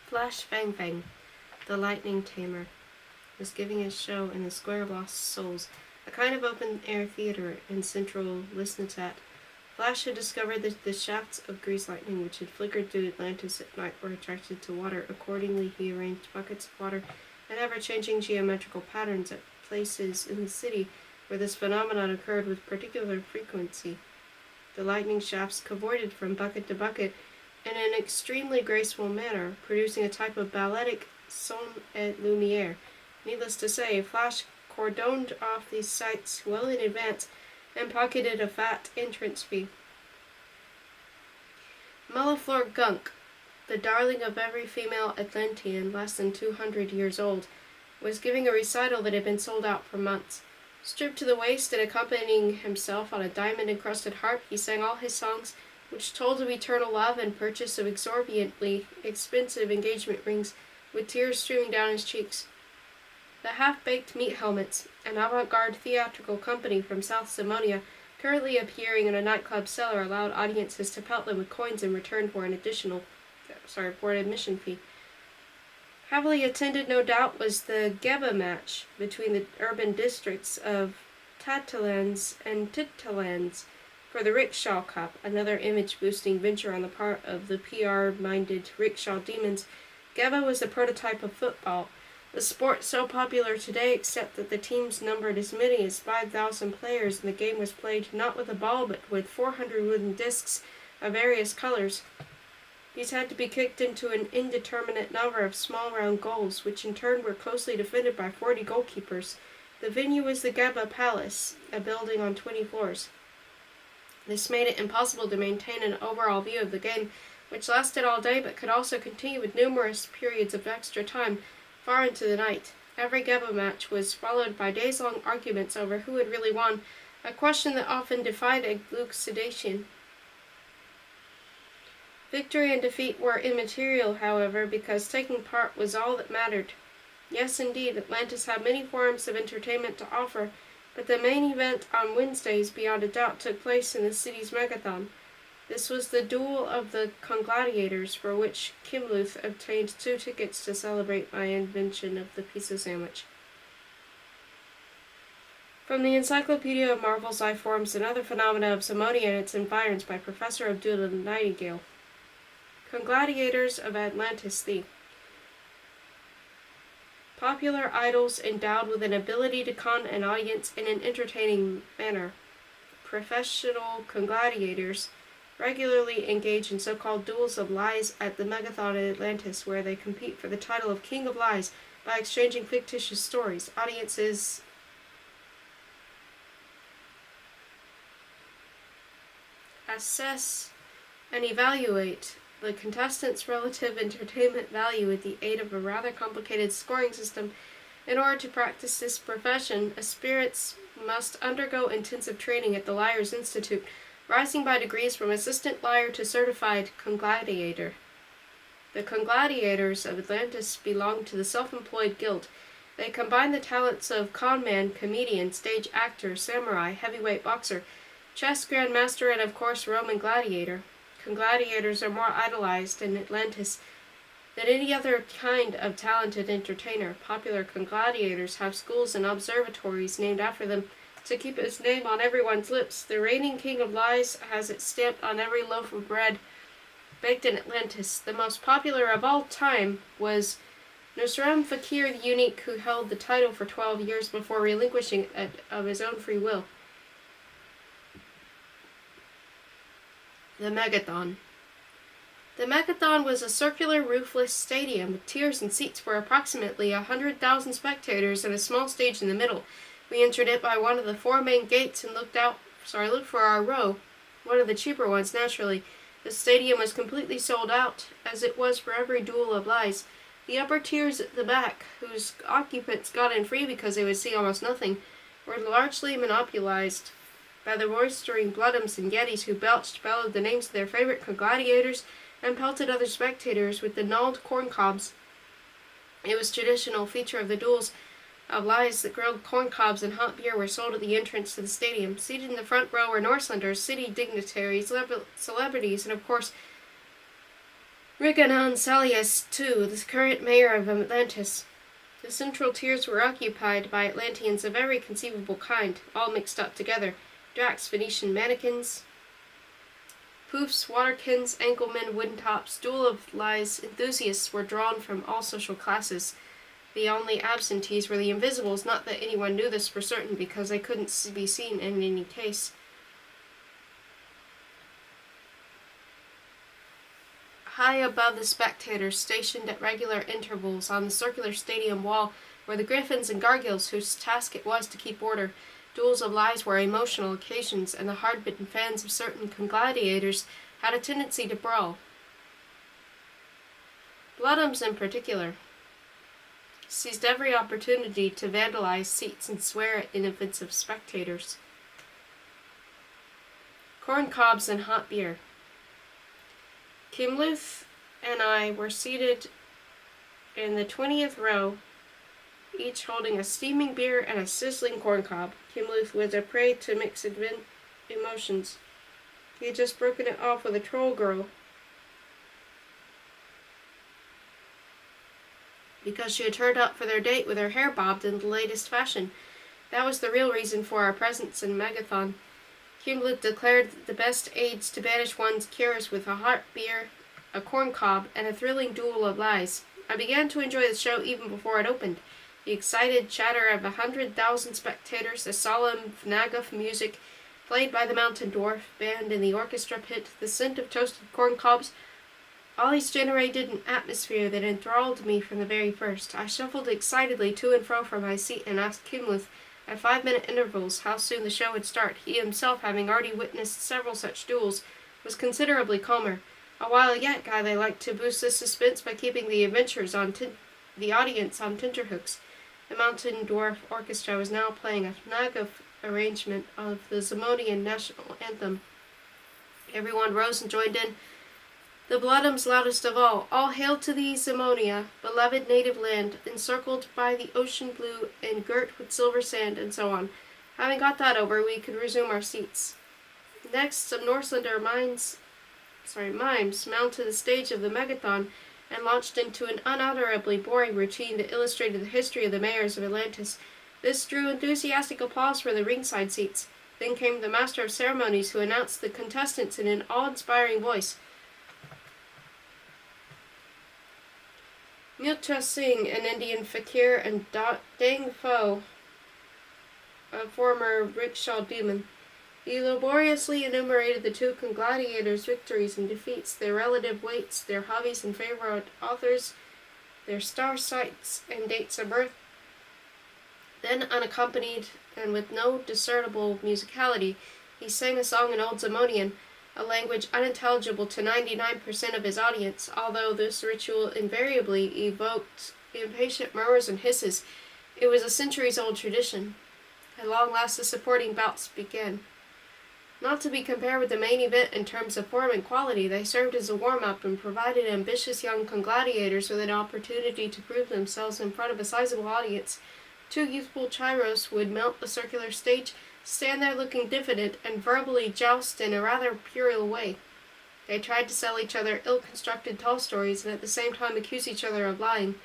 Flash Fang Fang, the lightning tamer, was giving a show in the Square of Lost Souls, a kind of open-air theater in central Lisnatat. Flash had discovered that the shafts of grease lightning which had flickered through Atlantis at night were attracted to water. Accordingly, he arranged buckets of water in ever-changing geometrical patterns at places in the city where this phenomenon occurred with particular frequency. The lightning shafts cavorted from bucket to bucket in an extremely graceful manner, producing a type of balletic son et lumière. Needless to say, Flash cordoned off these sites well in advance and pocketed a fat entrance fee. Mulliflor Gunk, the darling of every female Atlantean less than 200 years old, was giving a recital that had been sold out for months. Stripped to the waist and accompanying himself on a diamond-encrusted harp, he sang all his songs, which told of eternal love and purchase of exorbitantly expensive engagement rings, with tears streaming down his cheeks. The Half-Baked Meat Helmets, an avant-garde theatrical company from South Simonia, currently appearing in a nightclub cellar, allowed audiences to pelt them with coins in return for an admission fee. Heavily attended, no doubt, was the Geba match between the urban districts of Tatalans and Titalans for the Rickshaw Cup, another image-boosting venture on the part of the PR-minded rickshaw demons. Geba was the prototype of football, a sport so popular today except that the teams numbered as many as 5,000 players, and the game was played not with a ball but with 400 wooden discs of various colors. These had to be kicked into an indeterminate number of small round goals, which in turn were closely defended by 40 goalkeepers. The venue was the Geba Palace, a building on 20 floors. This made it impossible to maintain an overall view of the game, which lasted all day but could also continue with numerous periods of extra time far into the night. Every Geba match was followed by days-long arguments over who had really won, a question that often defied elucidation. Victory and defeat were immaterial, however, because taking part was all that mattered. Yes, indeed, Atlantis had many forms of entertainment to offer, but the main event on Wednesdays, beyond a doubt, took place in the city's megathon. This was the Duel of the Congladiators, for which Kimluth obtained 2 tickets to celebrate my invention of the pizza sandwich. From the Encyclopedia of Marvel's Life Forms and Other Phenomena of Simonia and its Environs by Professor Abdullah Nightingale. Congladiators of Atlantis, the popular idols endowed with an ability to con an audience in an entertaining manner. Professional congladiators regularly engage in so-called duels of lies at the Megathon in Atlantis, where they compete for the title of King of Lies by exchanging fictitious stories. Audiences assess and evaluate the contestants' relative entertainment value with the aid of a rather complicated scoring system. In order to practice this profession, aspirants must undergo intensive training at the Liars Institute, rising by degrees from assistant liar to certified congladiator. The congladiators of Atlantis belong to the self-employed guild. They combine the talents of conman, comedian, stage actor, samurai, heavyweight boxer, chess grandmaster, and of course Roman gladiator. Congladiators are more idolized in Atlantis than any other kind of talented entertainer. Popular congladiators have schools and observatories named after them to keep his name on everyone's lips. The reigning king of lies has it stamped on every loaf of bread baked in Atlantis. The most popular of all time was Nusram Fakir the Unique, who held the title for 12 years before relinquishing it of his own free will. The Megathon. The Megathon was a circular, roofless stadium with tiers and seats for approximately 100,000 spectators and a small stage in the middle. We entered it by one of the 4 main gates and looked for our row, one of the cheaper ones, naturally. The stadium was completely sold out, as it was for every Duel of Lies. The upper tiers at the back, whose occupants got in free because they would see almost nothing, were largely monopolized by the roistering Bloodums and Yetis who bellowed the names of their favorite congladiators, and pelted other spectators with the gnawed corn cobs. It was a traditional feature of the Duels of Lies that grilled corn cobs and hot beer were sold at the entrance to the stadium. Seated in the front row were Norselanders, city dignitaries, celebrities, and of course Riganon Salius, too, the current mayor of Atlantis. The central tiers were occupied by Atlanteans of every conceivable kind, all mixed up together. Dracs, Venetian mannequins, poofs, waterkins, anklemen, wooden tops, duel of lies enthusiasts were drawn from all social classes. The only absentees were the invisibles, not that anyone knew this for certain, because they couldn't be seen in any case. High above the spectators, stationed at regular intervals on the circular stadium wall, were the griffins and gargoyles whose task it was to keep order. Duels of lies were emotional occasions, and the hard-bitten fans of certain gladiators had a tendency to brawl. Bloodums, in particular, seized every opportunity to vandalize seats and swear at inoffensive spectators. Corn cobs and hot beer. Kimluth and I were seated in the 20th row, each holding a steaming beer and a sizzling corn cob. Kimluth was a prey to mixed emotions. He had just broken it off with a troll girl because she had turned up for their date with her hair bobbed in the latest fashion. That was the real reason for our presence in Megathon. Kimluth declared the best aids to banish one's cures with a hot beer, a corn cob, and a thrilling duel of lies. I began to enjoy the show even before it opened. The excited chatter of 100,000 spectators, the solemn Fnaguf music played by the Mountain Dwarf band in the orchestra pit, the scent of toasted corn cobs, all these generated an atmosphere that enthralled me from the very first. I shuffled excitedly to and fro from my seat and asked Kimluth at 5-minute intervals how soon the show would start. He himself, having already witnessed several such duels, was considerably calmer. A while yet, they liked to boost the suspense by keeping the the audience on tenterhooks. The Mountain Dwarf Orchestra was now playing a Nagaf arrangement of the Zamonian national anthem. Everyone rose and joined in. The Bloodums loudest of all hail to thee, Zamonia, beloved native land, encircled by the ocean blue and girt with silver sand, and so on. Having got that over, we could resume our seats. Next, some Northlander mimes mounted the stage of the Megathon and launched into an unutterably boring routine that illustrated the history of the mayors of Atlantis. This drew enthusiastic applause for the ringside seats. Then came the master of ceremonies, who announced the contestants in an awe-inspiring voice. Mutra Singh, an Indian fakir, and Dang Pho, a former rickshaw demon. He laboriously enumerated the two gladiators' victories and defeats, their relative weights, their hobbies and favorite authors, their star sites and dates of birth. Then, unaccompanied and with no discernible musicality, he sang a song in Old Zamonian, a language unintelligible to 99% of his audience, although this ritual invariably evoked impatient murmurs and hisses. It was a centuries-old tradition. At long last the supporting bouts began. Not to be compared with the main event in terms of form and quality, they served as a warm-up and provided ambitious young gladiators with an opportunity to prove themselves in front of a sizable audience. Two youthful chiros would mount the circular stage, stand there looking diffident, and verbally joust in a rather puerile way. They tried to sell each other ill-constructed tall stories and at the same time accuse each other of lying.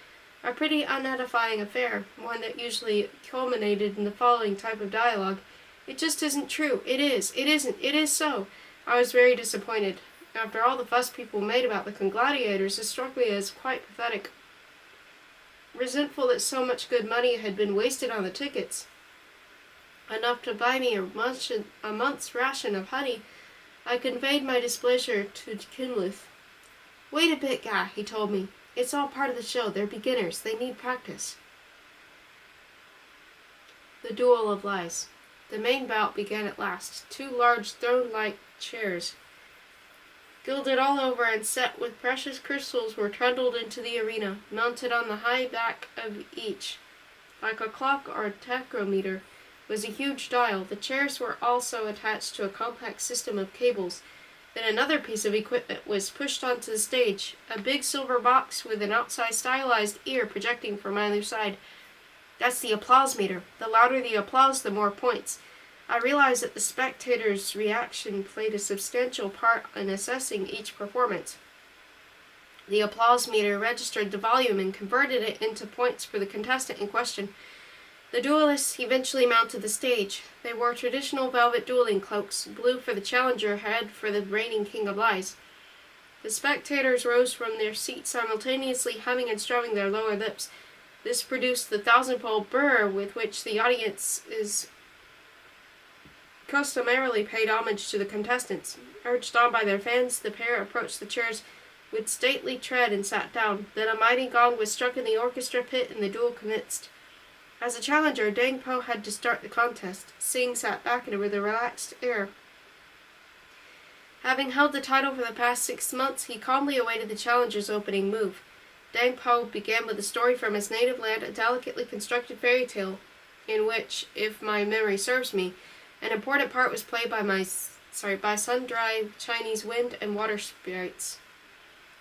A pretty unedifying affair, one that usually culminated in the following type of dialogue. It just isn't true. It is. It isn't. It is so. I was very disappointed. After all the fuss people made about the gladiators, it struck me as quite pathetic. Resentful that so much good money had been wasted on the tickets, enough to buy me a month's ration of honey, I conveyed my displeasure to Kimluth. "Wait a bit, Guy," he told me. "It's all part of the show. They're beginners. They need practice." The Duel of Lies. The main bout began at last. Two large throne-like chairs, gilded all over and set with precious crystals, were trundled into the arena. Mounted on the high back of each, like a clock or a tachometer, was a huge dial. The chairs were also attached to a complex system of cables. Then another piece of equipment was pushed onto the stage, a big silver box with an outside stylized ear projecting from either side. That's the applause meter. The louder the applause, the more points. I realized that the spectators' reaction played a substantial part in assessing each performance. The applause meter registered the volume and converted it into points for the contestant in question. The duelists eventually mounted the stage. They wore traditional velvet dueling cloaks, blue for the challenger, red for the reigning king of lies. The spectators rose from their seats simultaneously humming and strumming their lower lips. This produced the thousand-fold burr with which the audience is customarily paid homage to the contestants. Urged on by their fans, the pair approached the chairs with stately tread and sat down. Then a mighty gong was struck in the orchestra pit and the duel commenced. As a challenger, Dang Po had to start the contest. Singh sat back with a relaxed air. Having held the title for the past 6 months, he calmly awaited the challenger's opening move. Dang Po began with a story from his native land, a delicately constructed fairy tale, in which, if my memory serves me, an important part was played by sun-dry Chinese wind and water sprites.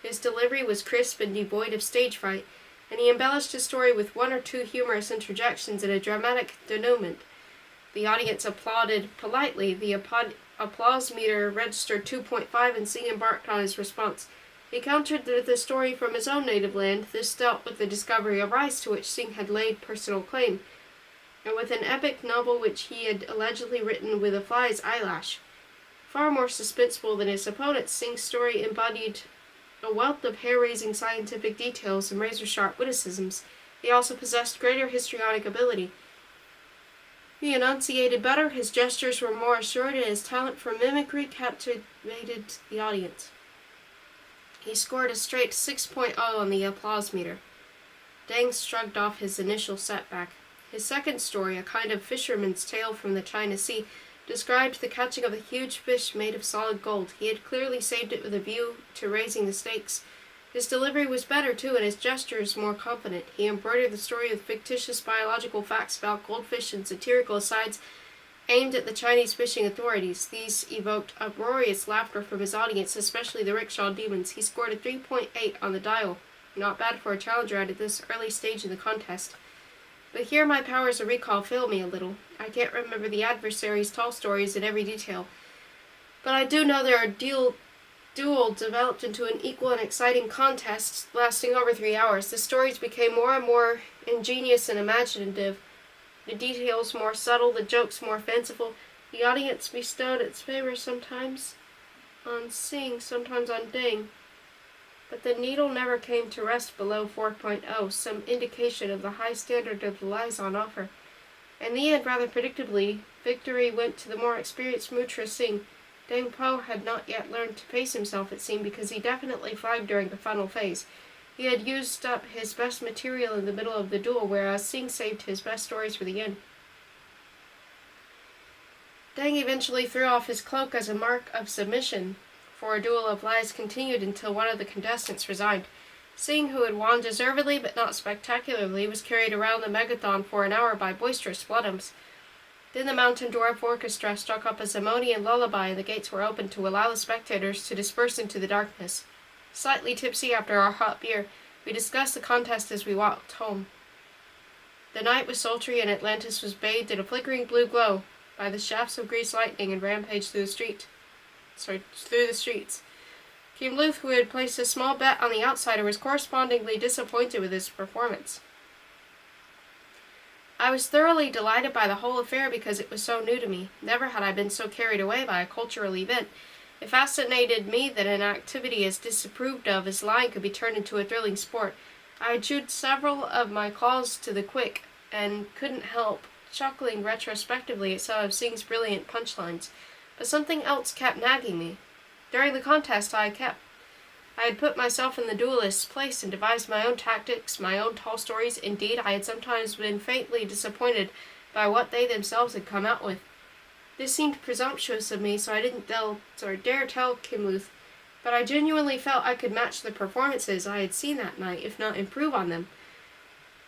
His delivery was crisp and devoid of stage fright, and he embellished his story with 1 or 2 humorous interjections and a dramatic denouement. The audience applauded politely. The applause meter registered 2.5, and Singh embarked on his response. He countered the story from his own native land. This dealt with the discovery of rice, to which Singh had laid personal claim, and with an epic novel which he had allegedly written with a fly's eyelash. Far more suspenseful than his opponent's, Singh's story embodied a wealth of hair-raising scientific details and razor-sharp witticisms. He also possessed greater histrionic ability. He enunciated better, his gestures were more assured, and his talent for mimicry captivated the audience. He scored a straight 6.0 on the applause meter. Dang shrugged off his initial setback. His second story, a kind of fisherman's tale from the China Sea, described the catching of a huge fish made of solid gold. He had clearly saved it with a view to raising the stakes. His delivery was better, too, and his gestures more confident. He embroidered the story with fictitious biological facts about goldfish and satirical asides aimed at the Chinese fishing authorities. These evoked uproarious laughter from his audience, especially the rickshaw demons. He scored a 3.8 on the dial. Not bad for a challenger at this early stage in the contest. But here my powers of recall fail me a little. I can't remember the adversary's tall stories in every detail, but I do know their duel developed into an equal and exciting contest lasting over 3 hours. The stories became more and more ingenious and imaginative, the details more subtle, the jokes more fanciful. The audience bestowed its favor sometimes on Singh, sometimes on Dang, but the needle never came to rest below 4.0, some indication of the high standard of the lies on offer. In the end, rather predictably, victory went to the more experienced Mutra Singh. Dang Po had not yet learned to pace himself, it seemed, because he definitely flagged during the final phase. He had used up his best material in the middle of the duel, whereas Singh saved his best stories for the end. Dang eventually threw off his cloak as a mark of submission, for a duel of lies continued until one of the contestants resigned. Singh, who had won deservedly but not spectacularly, was carried around the megathon for an hour by boisterous bloodums. Then the Mountain Dwarf Orchestra struck up a Zamonian lullaby, and the gates were opened to allow the spectators to disperse into the darkness. Slightly tipsy after our hot beer, we discussed the contest as we walked home. The night was sultry, and Atlantis was bathed in a flickering blue glow by the shafts of greased lightning and rampaged through the streets. Kim Luth, who had placed a small bet on the outsider, was correspondingly disappointed with his performance. I was thoroughly delighted by the whole affair because it was so new to me. Never had I been so carried away by a cultural event. It fascinated me that an activity as disapproved of as lying could be turned into a thrilling sport. I had chewed several of my claws to the quick, and couldn't help chuckling retrospectively at some of Singh's brilliant punchlines. But something else kept nagging me. During the contest, I had put myself in the duelist's place and devised my own tactics, my own tall stories. Indeed, I had sometimes been faintly disappointed by what they themselves had come out with. This seemed presumptuous of me, so I didn't dare tell Kim Luth, but I genuinely felt I could match the performances I had seen that night, if not improve on them.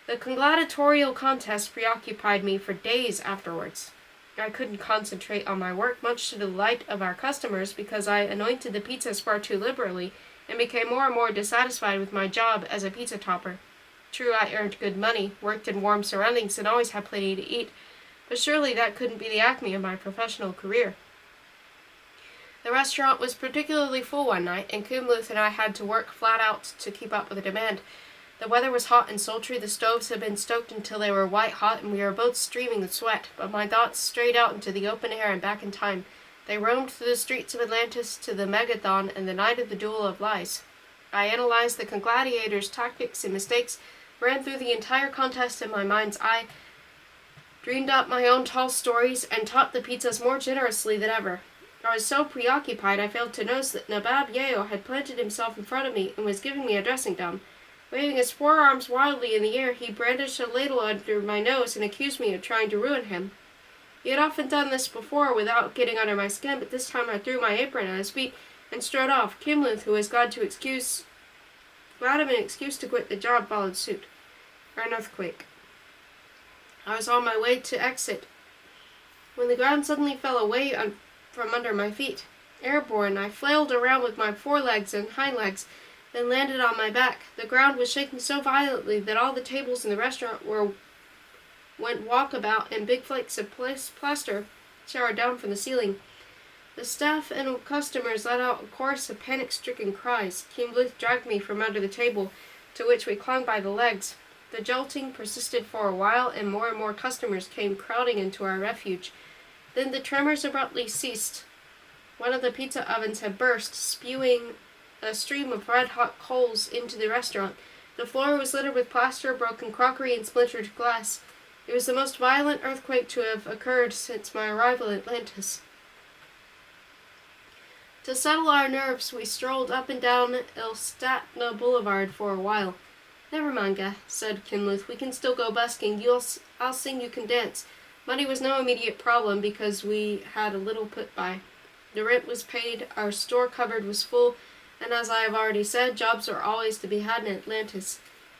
The gladiatorial contest preoccupied me for days afterwards. I couldn't concentrate on my work, much to the delight of our customers, because I anointed the pizzas far too liberally, and became more and more dissatisfied with my job as a pizza topper. True, I earned good money, worked in warm surroundings, and always had plenty to eat, but surely that couldn't be the acme of my professional career. The restaurant was particularly full one night, and Kumluth and I had to work flat out to keep up with the demand. The weather was hot and sultry, the stoves had been stoked until they were white hot, and we were both streaming with sweat, but my thoughts strayed out into the open air and back in time. They roamed through the streets of Atlantis to the Megathon and the night of the Duel of Lies. I analyzed the gladiators' tactics and mistakes, ran through the entire contest in my mind's eye, dreamed up my own tall stories, and topped the pizzas more generously than ever. I was so preoccupied I failed to notice that Nabab Yeo had planted himself in front of me and was giving me a dressing down. Waving his forearms wildly in the air, he brandished a ladle under my nose and accused me of trying to ruin him. He had often done this before without getting under my skin, but this time I threw my apron at his feet and strode off. Kimluth, who was glad of an excuse to quit the job, followed suit. An earthquake. I was on my way to exit when the ground suddenly fell away from under my feet. Airborne, I flailed around with my forelegs and hind legs, then landed on my back. The ground was shaking so violently that all the tables in the restaurant went walkabout, and big flakes of plaster showered down from the ceiling. The staff and customers let out a chorus of panic-stricken cries. Kimluth dragged me from under the table, to which we clung by the legs. The jolting persisted for a while, and more customers came crowding into our refuge. Then the tremors abruptly ceased. One of the pizza ovens had burst, spewing a stream of red-hot coals into the restaurant. The floor was littered with plaster, broken crockery, and splintered glass. It was the most violent earthquake to have occurred since my arrival in Atlantis. To settle our nerves, we strolled up and down Elstatna Boulevard for a while. "Never mind, said Kimluth. "We can still go busking. I'll sing, you can dance." Money was no immediate problem because we had a little put by. The rent was paid, our store cupboard was full, and as I have already said, jobs are always to be had in Atlantis.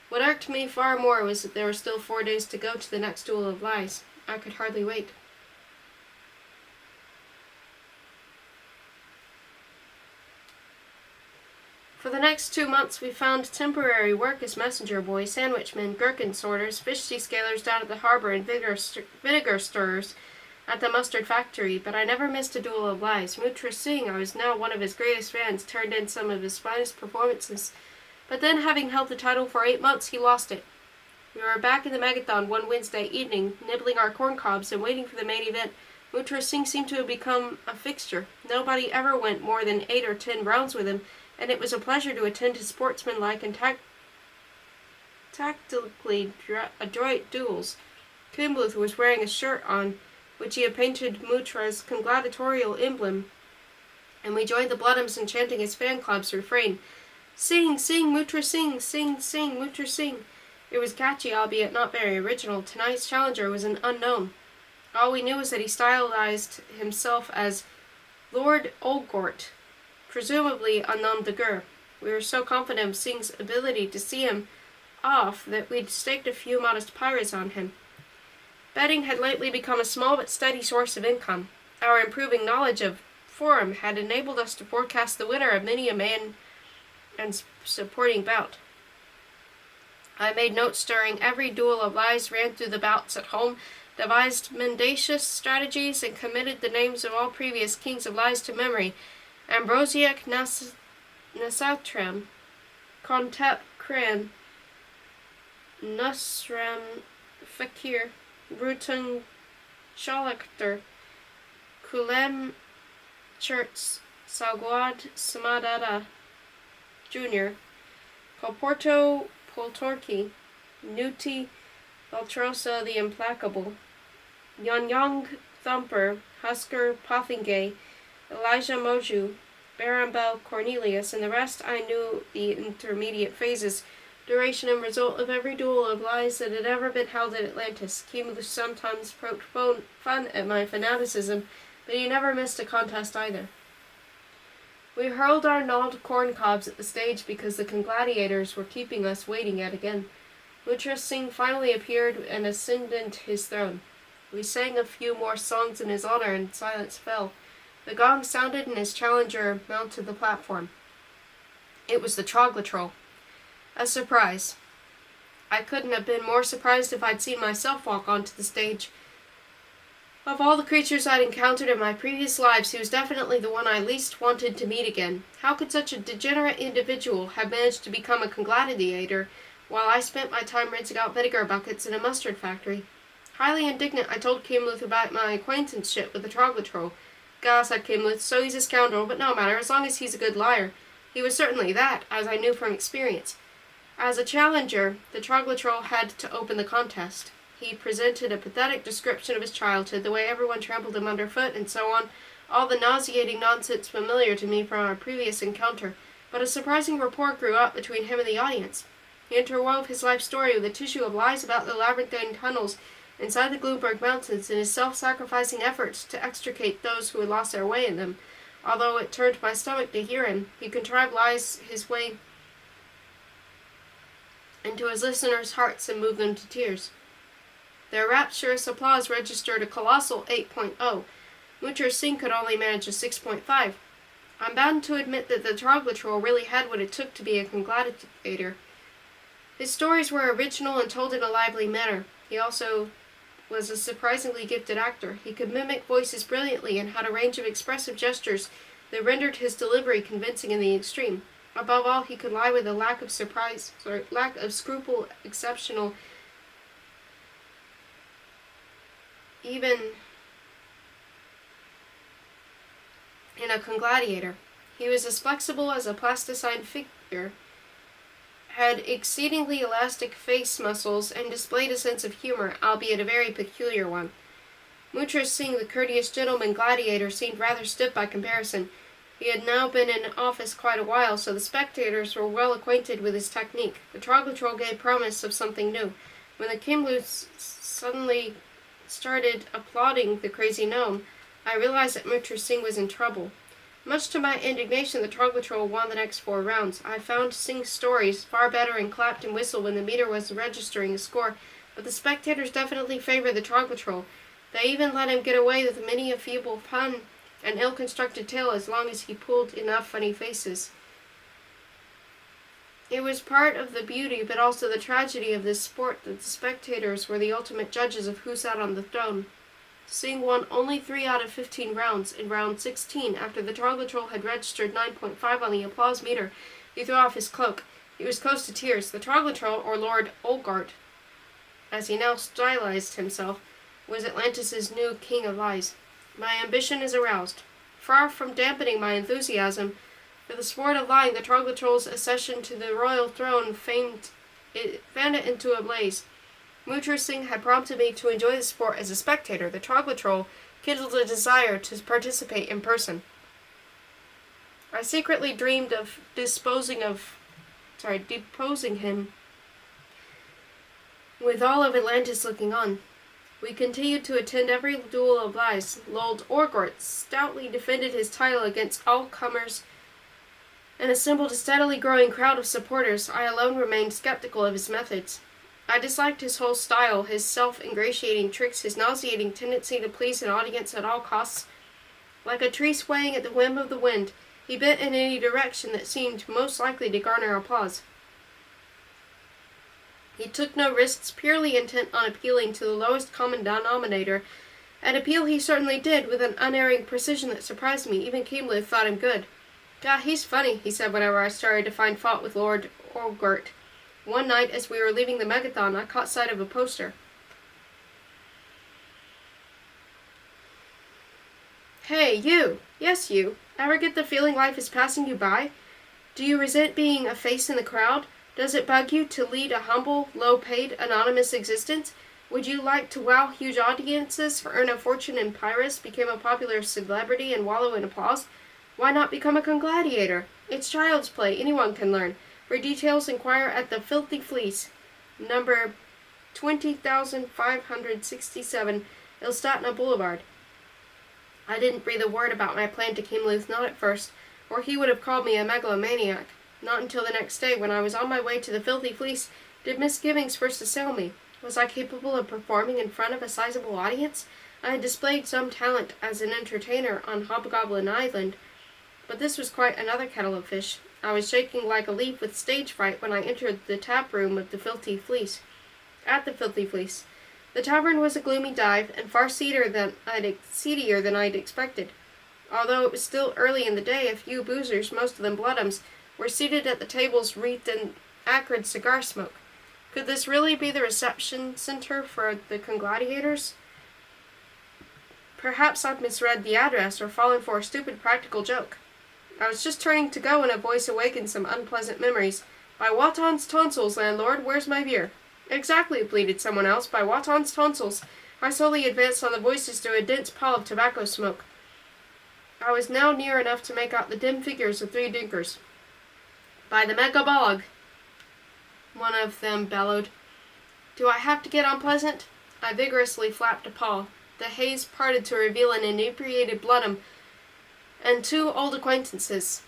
What irked me far more was that there were still 4 days to go to the next Duel of Lies. I could hardly wait. For the next 2 months we found temporary work as messenger boys, sandwichmen, gherkin sorters, fish descalers down at the harbor, and vinegar stirrers at the mustard factory, but I never missed a Duel of Lies. Mutra Singh, I was now one of his greatest fans, turned in some of his finest performances, but then, having held the title for 8 months, he lost it. We were back in the Megathon one Wednesday evening, nibbling our corn cobs and waiting for the main event. Mutra Singh seemed to have become a fixture. Nobody ever went more than 8 or 10 rounds with him, and it was a pleasure to attend his sportsmanlike and tactically adroit duels. Kimluth was wearing a shirt on which he had painted Mutra's congratulatorial emblem, and we joined the Bloodhams in chanting his fan club's refrain, "Sing, sing, Mutra sing, sing, sing, Mutra sing." It was catchy, albeit not very original. Tonight's challenger was an unknown. All we knew was that he stylized himself as Lord Olgort, presumably unknown to Gur. We were so confident of Singh's ability to see him off that we'd staked a few modest pyres on him. Betting had lately become a small but steady source of income. Our improving knowledge of Forum had enabled us to forecast the winner of many a man and supporting bout. I made notes during every Duel of Lies, ran through the bouts at home, devised mendacious strategies, and committed the names of all previous kings of lies to memory. Ambrosiak Nasatram, Kontep Kran, Nusram Fakir, Rutung Shalakter, Kulem Cherts, Salguad Samadada Jr., Colporto Poltorki, Nuti Valtrosa the Implacable, Yanyang Thumper, Husker Pothingay, Elijah Moju, Barambel Cornelius, and the rest. I knew the intermediate phases, duration, and result of every Duel of Lies that had ever been held at Atlantis. Kimluth sometimes poked fun at my fanaticism, but he never missed a contest either. We hurled our gnawed corn cobs at the stage because the congladiators were keeping us waiting yet again. Mutra Singh finally appeared and ascended his throne. We sang a few more songs in his honor, and silence fell. The gong sounded, and his challenger mounted the platform. It was the Troglotrol. A surprise. I couldn't have been more surprised if I'd seen myself walk onto the stage. Of all the creatures I'd encountered in my previous lives, he was definitely the one I least wanted to meet again. How could such a degenerate individual have managed to become a congladiator while I spent my time rinsing out vinegar buckets in a mustard factory? Highly indignant, I told Kimluth about my acquaintanceship with the troglotroll. "Gah," said Kimluth, "so he's a scoundrel, but no matter, as long as he's a good liar." He was certainly that, as I knew from experience. As a challenger, the troglotroll had to open the contest. He presented a pathetic description of his childhood, the way everyone trampled him underfoot, and so on, all the nauseating nonsense familiar to me from our previous encounter, but a surprising rapport grew up between him and the audience. He interwove his life story with a tissue of lies about the labyrinthine tunnels inside the Bluebear Mountains and his self-sacrificing efforts to extricate those who had lost their way in them. Although it turned my stomach to hear him, he contrived lies his way into his listeners' hearts and moved them to tears. Their rapturous applause registered a colossal 8.0. Moocher Singh could only manage a 6.5. I'm bound to admit that the troglotroll really had what it took to be a congladiator. His stories were original and told in a lively manner. He also was a surprisingly gifted actor. He could mimic voices brilliantly and had a range of expressive gestures that rendered his delivery convincing in the extreme. Above all, he could lie with a lack of scruple exceptional, even in a congladiator. He was as flexible as a plasticine figure, had exceedingly elastic face muscles, and displayed a sense of humor, albeit a very peculiar one. Moocher Singh, the courteous gentleman gladiator, seemed rather stiff by comparison. He had now been in office quite a while, so the spectators were well acquainted with his technique. The troglotroll gave promise of something new. When the Kimluths suddenly started applauding the crazy gnome, I realized that Moocher Singh was in trouble. Much to my indignation, the troglotroll won the next 4 rounds. I found Singh's stories far better and clapped and whistled when the meter was registering the score, but the spectators definitely favored the troglotroll. They even let him get away with many a feeble pun and ill-constructed tale as long as he pulled enough funny faces. It was part of the beauty, but also the tragedy of this sport, that the spectators were the ultimate judges of who sat on the throne. Singh won only 3 out of 15 rounds. In round 16, after the troglotroll had registered 9.5 on the applause meter, he threw off his cloak. He was close to tears. The troglotroll, or Lord Olgart, as he now stylized himself, was Atlantis' new king of lies. My ambition is aroused. Far from dampening my enthusiasm for the sport of lying, the troglotroll's accession to the royal throne fanned it into a blaze. Moocher Singh had prompted me to enjoy the sport as a spectator. The troglotroll kindled a desire to participate in person. I secretly dreamed of deposing him with all of Atlantis looking on. We continued to attend every duel of lies. Lord Orgort stoutly defended his title against all comers and assembled a steadily growing crowd of supporters. I alone remained skeptical of his methods. I disliked his whole style, his self-ingratiating tricks, his nauseating tendency to please an audience at all costs. Like a tree swaying at the whim of the wind, he bent in any direction that seemed most likely to garner applause. He took no risks, purely intent on appealing to the lowest common denominator, and appeal he certainly did with an unerring precision that surprised me. Even Kimluth thought him good. "God, he's funny," he said whenever I started to find fault with Lord Olgart. One night, as we were leaving the megathon, I caught sight of a poster. "Hey, you! Yes, you! Ever get the feeling life is passing you by? Do you resent being a face in the crowd? Does it bug you to lead a humble, low-paid, anonymous existence? Would you like to wow huge audiences, earn a fortune in Pyrrhus, become a popular celebrity, and wallow in applause? Why not become a congladiator? It's child's play. Anyone can learn. For details, inquire at the Filthy Fleece, number 20,567, Ilstatna Boulevard." I didn't breathe a word about my plan to Kimluth, not at first, or he would have called me a megalomaniac. Not until the next day, when I was on my way to the Filthy Fleece, did misgivings first assail me. Was I capable of performing in front of a sizable audience? I had displayed some talent as an entertainer on Hobgoblin Island, but this was quite another kettle of fish. I was shaking like a leaf with stage fright when I entered the tap room of the Filthy Fleece. At the Filthy Fleece, The tavern was a gloomy dive, and far seedier than I'd expected. Although it was still early in the day, a few boozers, most of them bloodums, were seated at the tables wreathed in acrid cigar smoke. Could this really be the reception center for the congladiators? Perhaps I'd misread the address or fallen for a stupid practical joke. I was just turning to go when a voice awakened some unpleasant memories. "By Waton's tonsils, landlord, where's my beer?" "Exactly," bleated someone else. "By Waton's tonsils." I slowly advanced on the voices through a dense pall of tobacco smoke. I was now near enough to make out the dim figures of three drinkers. "By the Megabog," one of them bellowed. "Do I have to get unpleasant?" I vigorously flapped a paw. The haze parted to reveal an inebriated bloodum and two old acquaintances.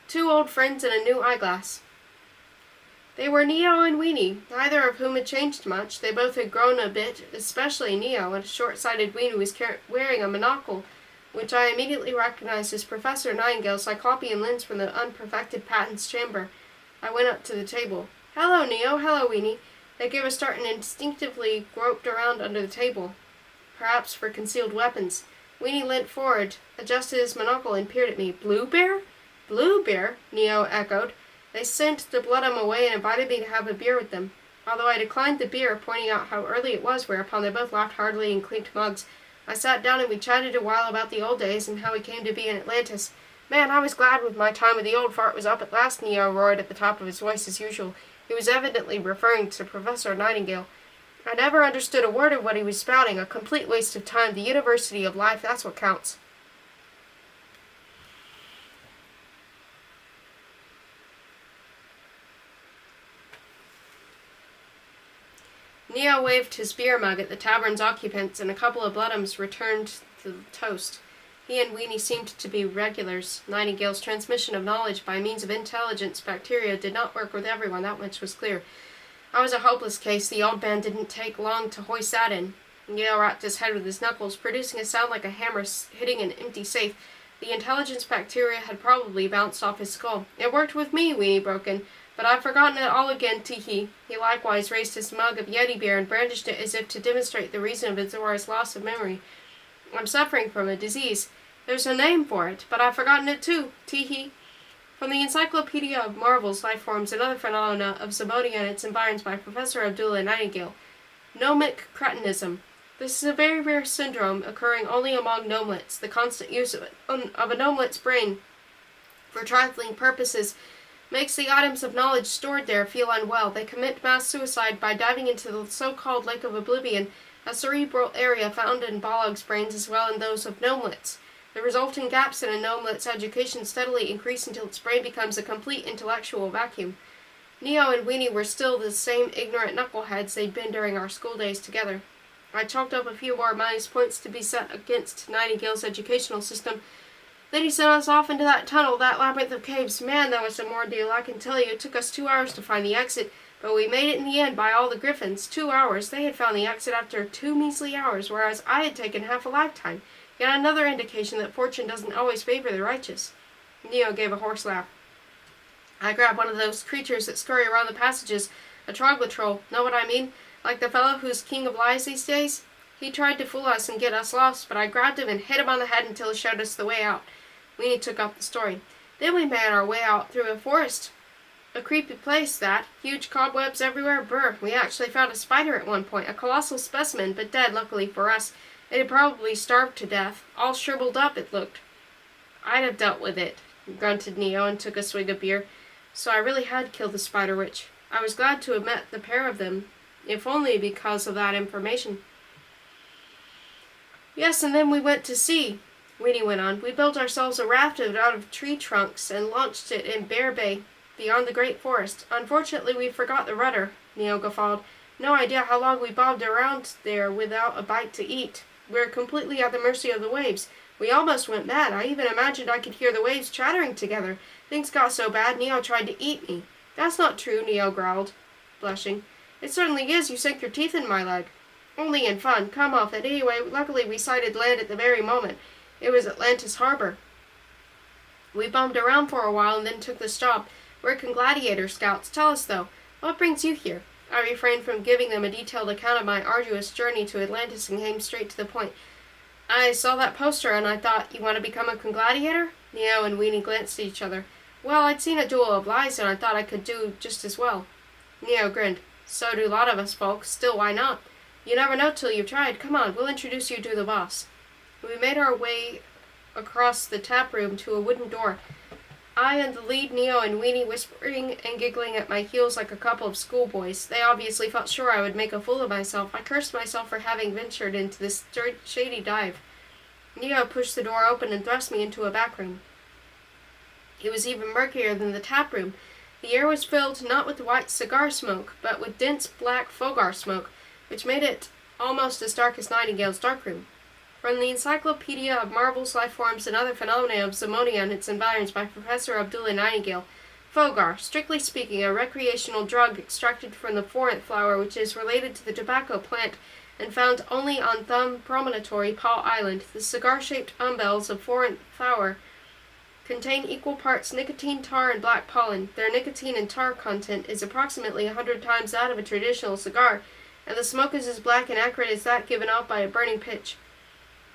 Two old friends and a new eyeglass. They were Neo and Weenie, neither of whom had changed much. They both had grown a bit, especially Neo, and a short-sighted Weenie was wearing a monocle, which I immediately recognized as Professor Nightingale's Cyclopean lens from the unperfected patent's chamber. I went up to the table. "Hello, Neo. Hello, Weenie." They gave a start and instinctively groped around under the table, perhaps for concealed weapons. Weenie leant forward, adjusted his monocle, and peered at me. "Bluebear?" "Bluebear?" Neo echoed. They sent the bloodum away and invited me to have a beer with them, although I declined the beer, pointing out how early it was, whereupon they both laughed heartily and clinked mugs. I sat down and we chatted a while about the old days and how we came to be in Atlantis. "Man, I was glad when my time with the old fart was up at last," Neo roared at the top of his voice as usual. He was evidently referring to Professor Nightingale. "I never understood a word of what he was spouting. A complete waste of time. The University of Life, that's what counts." Neo waved his beer mug at the tavern's occupants, and a couple of bloodums returned the toast. He and Weenie seemed to be regulars. Nightingale's transmission of knowledge by means of intelligence bacteria did not work with everyone, that much was clear. I was a hopeless case. The old man didn't take long to hoist that in. Neo rapped his head with his knuckles, producing a sound like a hammer hitting an empty safe. The intelligence bacteria had probably bounced off his skull. "It worked with me," Weenie broke in, "but I've forgotten it all again, tee-hee." He likewise raised his mug of Yeti beer and brandished it as if to demonstrate the reason of Azora's loss of memory. "I'm suffering from a disease. There's a name for it, but I've forgotten it too, tee-hee." From the Encyclopedia of Marvels, Life Forms, and Other Phenomena of Zamodia and its Environs by Professor Abdullah Nightingale. Gnomic cretinism. This is a very rare syndrome occurring only among gnomelets. The constant use of a gnomelet's brain for trifling purposes makes the items of knowledge stored there feel unwell. They commit mass suicide by diving into the so-called Lake of Oblivion, a cerebral area found in Balog's brains as well as in those of gnomelets. The resulting gaps in a gnomelet's education steadily increase until its brain becomes a complete intellectual vacuum. Neo and Weenie were still the same ignorant knuckleheads they'd been during our school days together. I chalked up a few more minus points to be set against Nightingale's educational system. Then he sent us off into that tunnel, that labyrinth of caves. Man, that was some ordeal, I can tell you. It took us 2 hours to find the exit, but we made it in the end by all the griffins. 2 hours. They had found the exit after 2 measly hours, whereas I had taken half a lifetime. Yet another indication that fortune doesn't always favor the righteous. Neo gave a hoarse laugh. I grabbed one of those creatures that scurry around the passages, a troglotroll. Know what I mean? Like the fellow who's king of lies these days? He tried to fool us and get us lost, but I grabbed him and hit him on the head until he showed us the way out. Weenie took up the story. Then we made our way out through a forest. A creepy place, that. Huge cobwebs everywhere. Brr. We actually found a spider at one point, a colossal specimen, but dead, luckily for us. It had probably starved to death. All shriveled up, it looked. "I'd have dealt with it," grunted Neo and took a swig of beer. So I really had killed the spider witch. I was glad to have met the pair of them, if only because of that information. "Yes, and then we went to sea," Weenie went on. "We built ourselves a raft out of tree trunks and launched it in Bear Bay, beyond the great forest. Unfortunately, we forgot the rudder," Neo guffawed. "No idea how long we bobbed around there without a bite to eat. We were completely at the mercy of the waves. We almost went mad. I even imagined I could hear the waves chattering together. Things got so bad, Neo tried to eat me." "That's not true," Neo growled, blushing. "It certainly is. You sank your teeth in my leg." "Only in fun. Come off it. Anyway, luckily we sighted land at the very moment. It was Atlantis Harbor. We bummed around for a while and then took the stop. We're gladiator scouts. Tell us, though, what brings you here?" I refrained from giving them a detailed account of my arduous journey to Atlantis and came straight to the point. I saw that poster and I thought, you want to become a gladiator? Neo and Weenie glanced at each other. Well, I'd seen a duel of lies and I thought I could do just as well. Neo grinned. So do a lot of us folks. Still, why not? You never know till you've tried. Come on, we'll introduce you to the boss. We made our way across the tap room to a wooden door. I and the lead, Neo and Weenie, whispering and giggling at my heels like a couple of schoolboys. They obviously felt sure I would make a fool of myself. I cursed myself for having ventured into this shady dive. Neo pushed the door open and thrust me into a back room. It was even murkier than the tap room. The air was filled not with white cigar smoke, but with dense black fogar smoke, which made it almost as dark as Nightingale's darkroom. From the Encyclopedia of Marvels, Life Forms, and Other Phenomena of Zirconia and its Environs by Professor Abdullah Nightingale, fogar, strictly speaking, a recreational drug extracted from the forinth flower which is related to the tobacco plant and found only on Thumb Promontory, Paul Island. The cigar-shaped umbels of forinth flower contain equal parts nicotine, tar, and black pollen. Their nicotine and tar content is approximately 100 times that of a traditional cigar, and the smoke is as black and acrid as that given off by a burning pitch.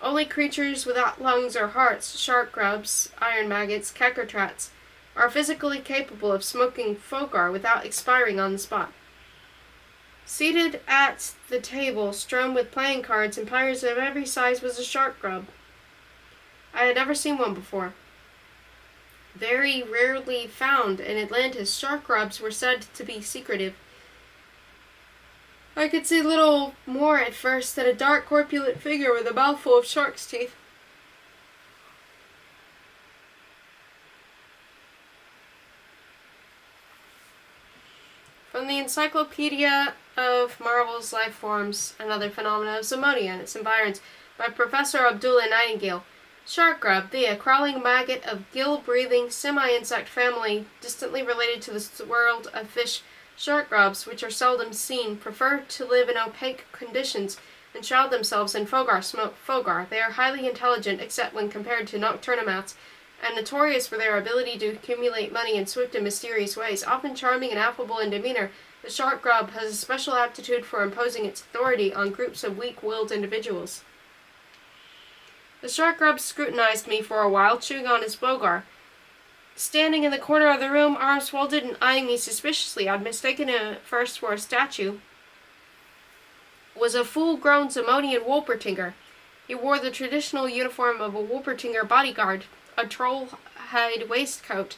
Only creatures without lungs or hearts, shark grubs, iron maggots, keckertrats, are physically capable of smoking fogar without expiring on the spot. Seated at the table, strewn with playing cards and players of every size, was a shark grub. I had never seen one before. Very rarely found in Atlantis, shark grubs were said to be secretive. I could see little more at first than a dark, corpulent figure with a mouthful of shark's teeth. From the Encyclopedia of Marvels, Life Forms, and Other Phenomena of Zirconia and its Environs by Professor Abdullah Nightingale. Shark grub, a crawling maggot of gill-breathing semi-insect family distantly related to the world of fish. Shark grubs, which are seldom seen, prefer to live in opaque conditions and shroud themselves in fogar smoke. They are highly intelligent except when compared to nocturnamouths, and notorious for their ability to accumulate money in swift and mysterious ways. Often charming and affable in demeanor, the shark grub has a special aptitude for imposing its authority on groups of weak-willed individuals. The shark grub scrutinized me for a while, chewing on his fogar. Standing in the corner of the room, arms folded and eyeing me suspiciously, I'd mistaken him at first for a statue, was a full-grown Zirconian Wolpertinger. He wore the traditional uniform of a Wolpertinger bodyguard, a troll-hide waistcoat,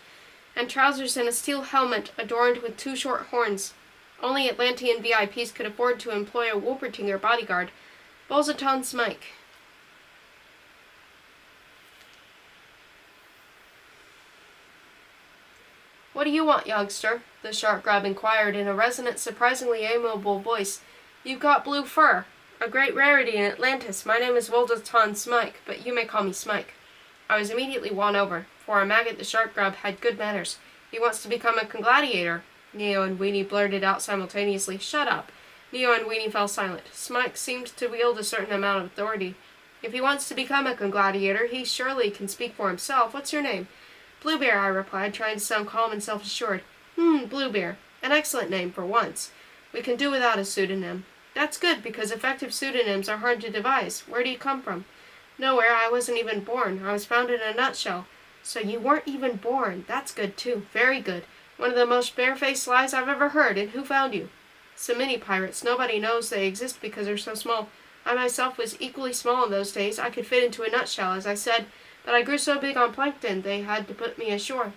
and trousers and a steel helmet adorned with 2 short horns. Only Atlantean VIPs could afford to employ a Wolpertinger bodyguard. Bolzaton Smike. What do you want, youngster? The shark grub inquired in a resonant, surprisingly amiable voice. You've got blue fur. A great rarity in Atlantis. My name is Woldaton Smike, but you may call me Smike. I was immediately won over. For a maggot, the shark grub had good manners. He wants to become a gladiator. Neo and Weenie blurted out simultaneously. Shut up. Neo and Weenie fell silent. Smike seemed to wield a certain amount of authority. If he wants to become a gladiator, he surely can speak for himself. What's your name? Bluebear, I replied, trying to sound calm and self-assured. Bluebear. An excellent name for once. We can do without a pseudonym. That's good, because effective pseudonyms are hard to devise. Where do you come from? Nowhere. I wasn't even born. I was found in a nutshell. So you weren't even born. That's good, too. Very good. One of the most barefaced lies I've ever heard. And who found you? Some mini-pirates. Nobody knows they exist because they're so small. I myself was equally small in those days. I could fit into a nutshell, as I said, but I grew so big on plankton they had to put me ashore.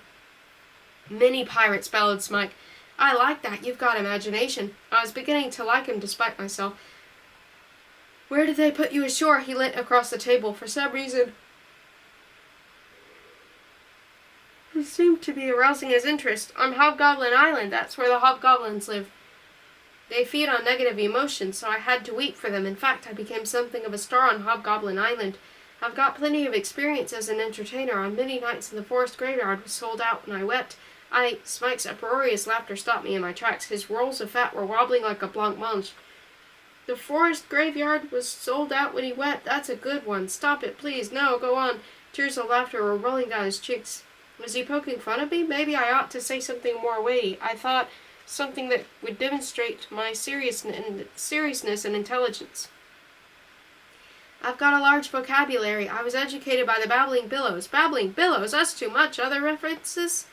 Mini-pirates, bellowed Smike. I like that. You've got imagination. I was beginning to like him despite myself. Where did they put you ashore? He leant across the table. For some reason, it seemed to be arousing his interest. On Hobgoblin Island. That's where the hobgoblins live. They feed on negative emotions, so I had to weep for them. In fact, I became something of a star on Hobgoblin Island. I've got plenty of experience as an entertainer. On many nights in the forest graveyard was sold out, and I wept. Smike's uproarious laughter stopped me in my tracks. His rolls of fat were wobbling like a blancmange. The forest graveyard was sold out when he wept. That's a good one. Stop it, please. No, go on. Tears of laughter were rolling down his cheeks. Was he poking fun at me? Maybe I ought to say something more weighty. I thought something that would demonstrate my seriousness and intelligence. I've got a large vocabulary. I was educated by the Babbling Billows. Babbling Billows, that's too much. Other references?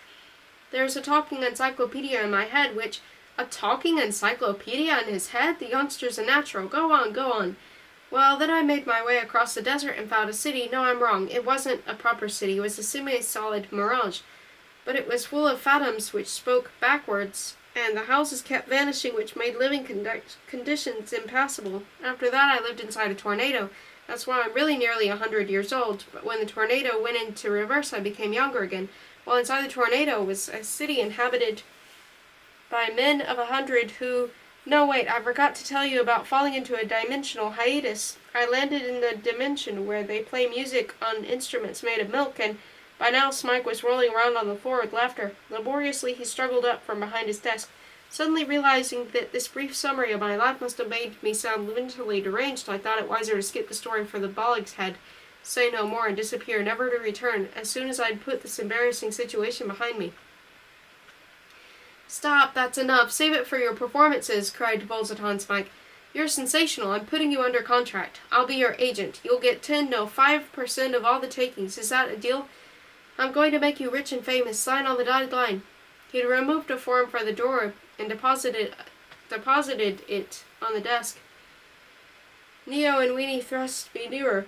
There's a talking encyclopedia in my head, a talking encyclopedia in his head? The youngster's a natural. Go on, go on. Well, then I made my way across the desert and found a city. No, I'm wrong. It wasn't a proper city. It was a semi-solid mirage. But it was full of phantoms which spoke backwards, and the houses kept vanishing, which made living conditions impassable. After that, I lived inside a tornado. That's why I'm really nearly 100 years old. But when the tornado went into reverse, I became younger again. While inside the tornado was a city inhabited by men of 100 who... No, wait, I forgot to tell you about falling into a dimensional hiatus. I landed in the dimension where they play music on instruments made of milk, and by now Smike was rolling around on the floor with laughter. Laboriously he struggled up from behind his desk, suddenly realizing that this brief summary of my life must have made me sound mentally deranged. I thought it wiser to skip the story for the Bollig's head, say no more, and disappear, never to return, as soon as I'd put this embarrassing situation behind me. Stop, that's enough. Save it for your performances, cried Volzaton Smike. You're sensational. I'm putting you under contract. I'll be your agent. You'll get 5% of all the takings. Is that a deal? I'm going to make you rich and famous. Sign on the dotted line. He'd removed a form from the drawer and deposited it on the desk. Neo and Weenie thrust me nearer.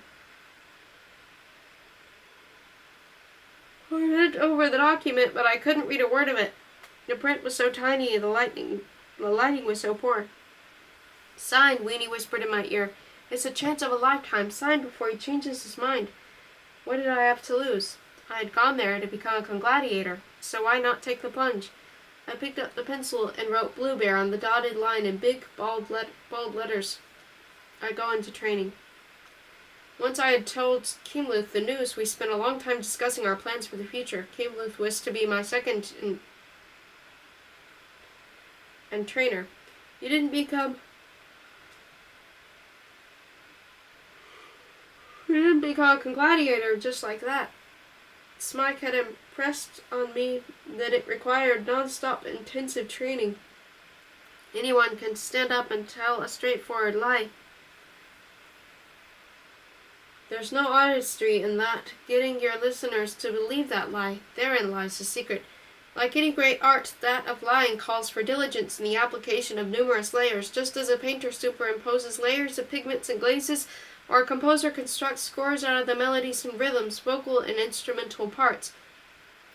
I read over the document, but I couldn't read a word of it. The print was so tiny and the lighting was so poor. Sign, Weenie whispered in my ear. It's a chance of a lifetime. Sign before he changes his mind. What did I have to lose? I had gone there to become a congladiator, so why not take the plunge? I picked up the pencil and wrote Bluebear on the dotted line in big, bold letters. I go into training. Once I had told Keemluth the news, we spent a long time discussing our plans for the future. Keemluth was to be my second and trainer. You didn't become a congladiator just like that. Smike had impressed on me that it required non-stop intensive training. Anyone can stand up and tell a straightforward lie. There's no artistry in that, getting your listeners to believe that lie. Therein lies the secret. Like any great art, that of lying calls for diligence in the application of numerous layers, just as a painter superimposes layers of pigments and glazes, or a composer constructs scores out of the melodies and rhythms, vocal and instrumental parts,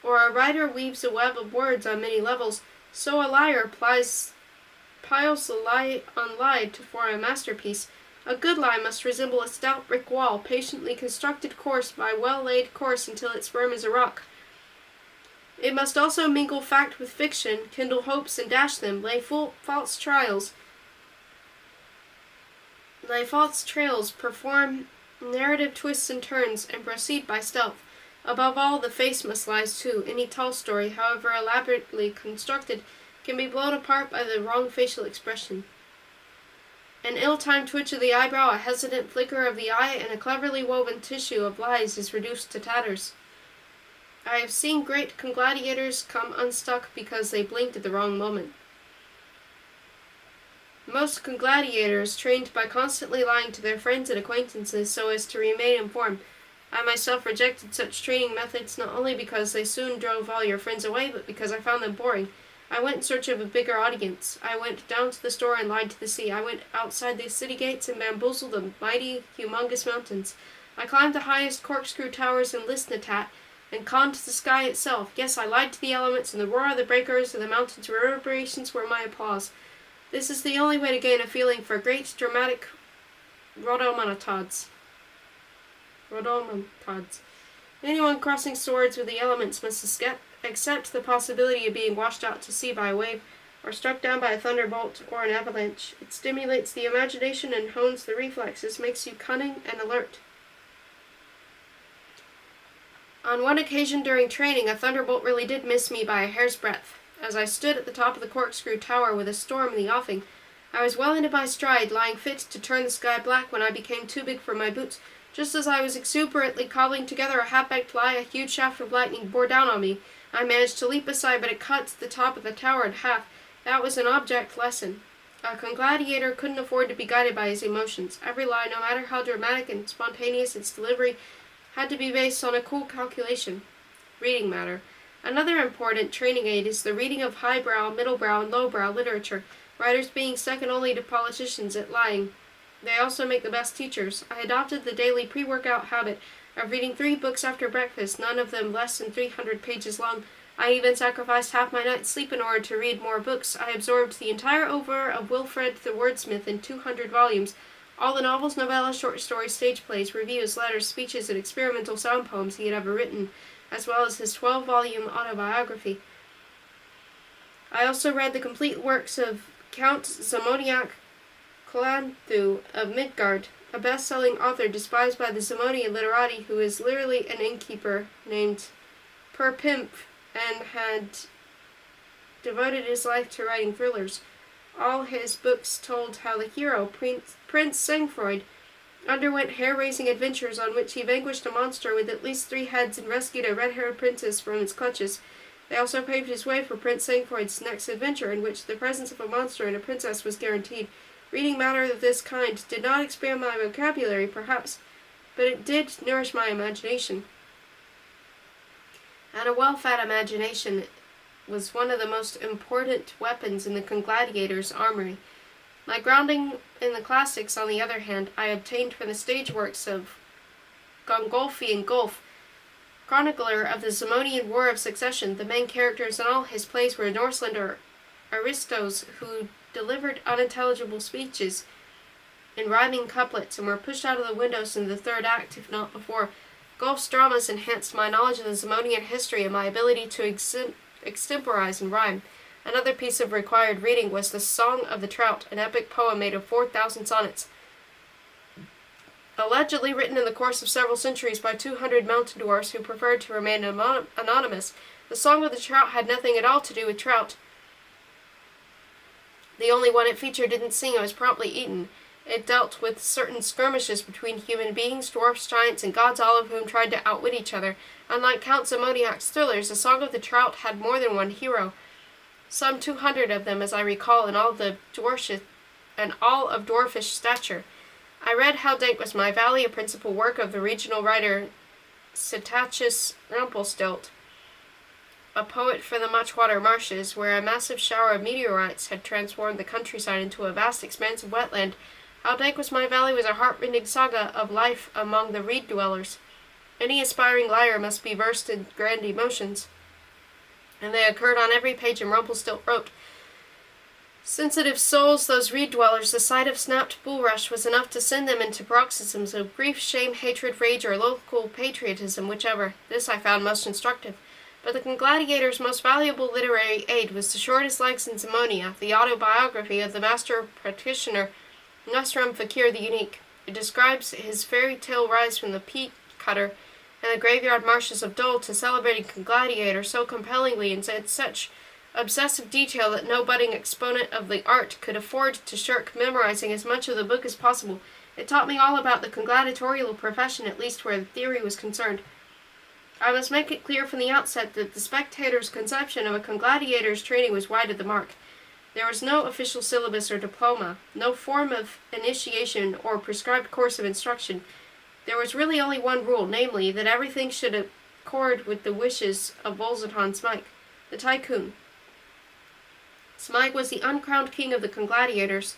or a writer weaves a web of words on many levels, so a liar piles the lie on lie to form a masterpiece. A good lie must resemble a stout brick wall, patiently constructed course by well-laid course until it's firm as a rock. It must also mingle fact with fiction, kindle hopes and dash them, lay false trails, perform narrative twists and turns, and proceed by stealth. Above all, the face must lie too. Any tall story, however elaborately constructed, can be blown apart by the wrong facial expression. An ill-timed twitch of the eyebrow, a hesitant flicker of the eye, and a cleverly woven tissue of lies is reduced to tatters. I have seen great congladiators come unstuck because they blinked at the wrong moment. Most congladiators trained by constantly lying to their friends and acquaintances so as to remain informed. I myself rejected such training methods not only because they soon drove all your friends away, but because I found them boring. I went in search of a bigger audience. I went down to the store and lied to the sea. I went outside the city gates and bamboozled the mighty, humongous mountains. I climbed the highest corkscrew towers in Listnatat and conned the sky itself. Yes, I lied to the elements, and the roar of the breakers and the mountain's reverberations were my applause. This is the only way to gain a feeling for great dramatic rodomontades. Anyone crossing swords with the elements must accept the possibility of being washed out to sea by a wave, or struck down by a thunderbolt or an avalanche. It stimulates the imagination and hones the reflexes, makes you cunning and alert. On one occasion during training, a thunderbolt really did miss me by a hair's breadth. As I stood at the top of the corkscrew tower with a storm in the offing, I was well into my stride, lying fit to turn the sky black when I became too big for my boots. Just as I was exuberantly cobbling together a half-baked lie, a huge shaft of lightning bore down on me. I managed to leap aside, but it cut the top of the tower in half. That was an object lesson. A congladiator couldn't afford to be guided by his emotions. Every line, no matter how dramatic and spontaneous its delivery, had to be based on a cool calculation. Reading matter. Another important training aid is the reading of highbrow, middlebrow, and lowbrow literature, writers being second only to politicians at lying. They also make the best teachers. I adopted the daily pre-workout habit of reading 3 books after breakfast, none of them less than 300 pages long. I even sacrificed half my night's sleep in order to read more books. I absorbed the entire oeuvre of Wilfred the Wordsmith in 200 volumes, all the novels, novellas, short stories, stage plays, reviews, letters, speeches, and experimental sound poems he had ever written, as well as his 12-volume autobiography. I also read the complete works of Count Zamoniak Clanthu of Midgard, a best-selling author despised by the Zamonian literati, who is literally an innkeeper named Per Pimp and had devoted his life to writing thrillers. All his books told how the hero, Prince Sangfroid, underwent hair-raising adventures on which he vanquished a monster with at least 3 heads and rescued a red-haired princess from its clutches. They also paved his way for Prince Sangfroid's next adventure, in which the presence of a monster and a princess was guaranteed. Reading matter of this kind did not expand my vocabulary, perhaps, but it did nourish my imagination. And a well-fed imagination was one of the most important weapons in the congladiator's armory. My grounding in the classics, on the other hand, I obtained from the stage works of Gongolfi and Golf, chronicler of the Zamonian War of Succession. The main characters in all his plays were Norseland or aristos who delivered unintelligible speeches in rhyming couplets and were pushed out of the windows in the 3rd act, if not before. Golf's dramas enhanced my knowledge of the Zamonian history and my ability to extemporize and rhyme. Another piece of required reading was the Song of the Trout, an epic poem made of 4,000 sonnets. Allegedly written in the course of several centuries by 200 mountain dwarfs who preferred to remain anonymous, the Song of the Trout had nothing at all to do with trout. The only one it featured didn't sing and was promptly eaten. It dealt with certain skirmishes between human beings, dwarfs, giants, and gods, all of whom tried to outwit each other. Unlike Count Zamoniak's thrillers, the Song of the Trout had more than one hero. Some 200 of them, as I recall, and all of dwarfish stature. I read Howdank Was My Valley, a principal work of the regional writer Cetacus Rumpelstilt, a poet for the Muchwater Marshes, where a massive shower of meteorites had transformed the countryside into a vast expanse of wetland. How Dank Was My Valley was a heart-rending saga of life among the reed dwellers. Any aspiring liar must be versed in grand emotions, and they occurred on every page, and Rumpelstiltskin wrote, "Sensitive souls, those reed dwellers, the sight of snapped bulrush was enough to send them into paroxysms of grief, shame, hatred, rage, or local patriotism, whichever. This I found most instructive. But the Congladiator's most valuable literary aid was The Shortest Legs in Zamonia, the autobiography of the master practitioner Nasram Fakir the Unique. It describes his fairy tale rise from the peat cutter and the graveyard marshes of Dole to celebrating Congladiator so compellingly and in such obsessive detail that no budding exponent of the art could afford to shirk memorizing as much of the book as possible. It taught me all about the congladiatorial profession, at least where the theory was concerned. I must make it clear from the outset that the spectator's conception of a congladiator's training was wide of the mark. There was no official syllabus or diploma, no form of initiation or prescribed course of instruction. There was really only one rule, namely, that everything should accord with the wishes of Volzaton Smike, the tycoon. Smike was the uncrowned king of the congladiators.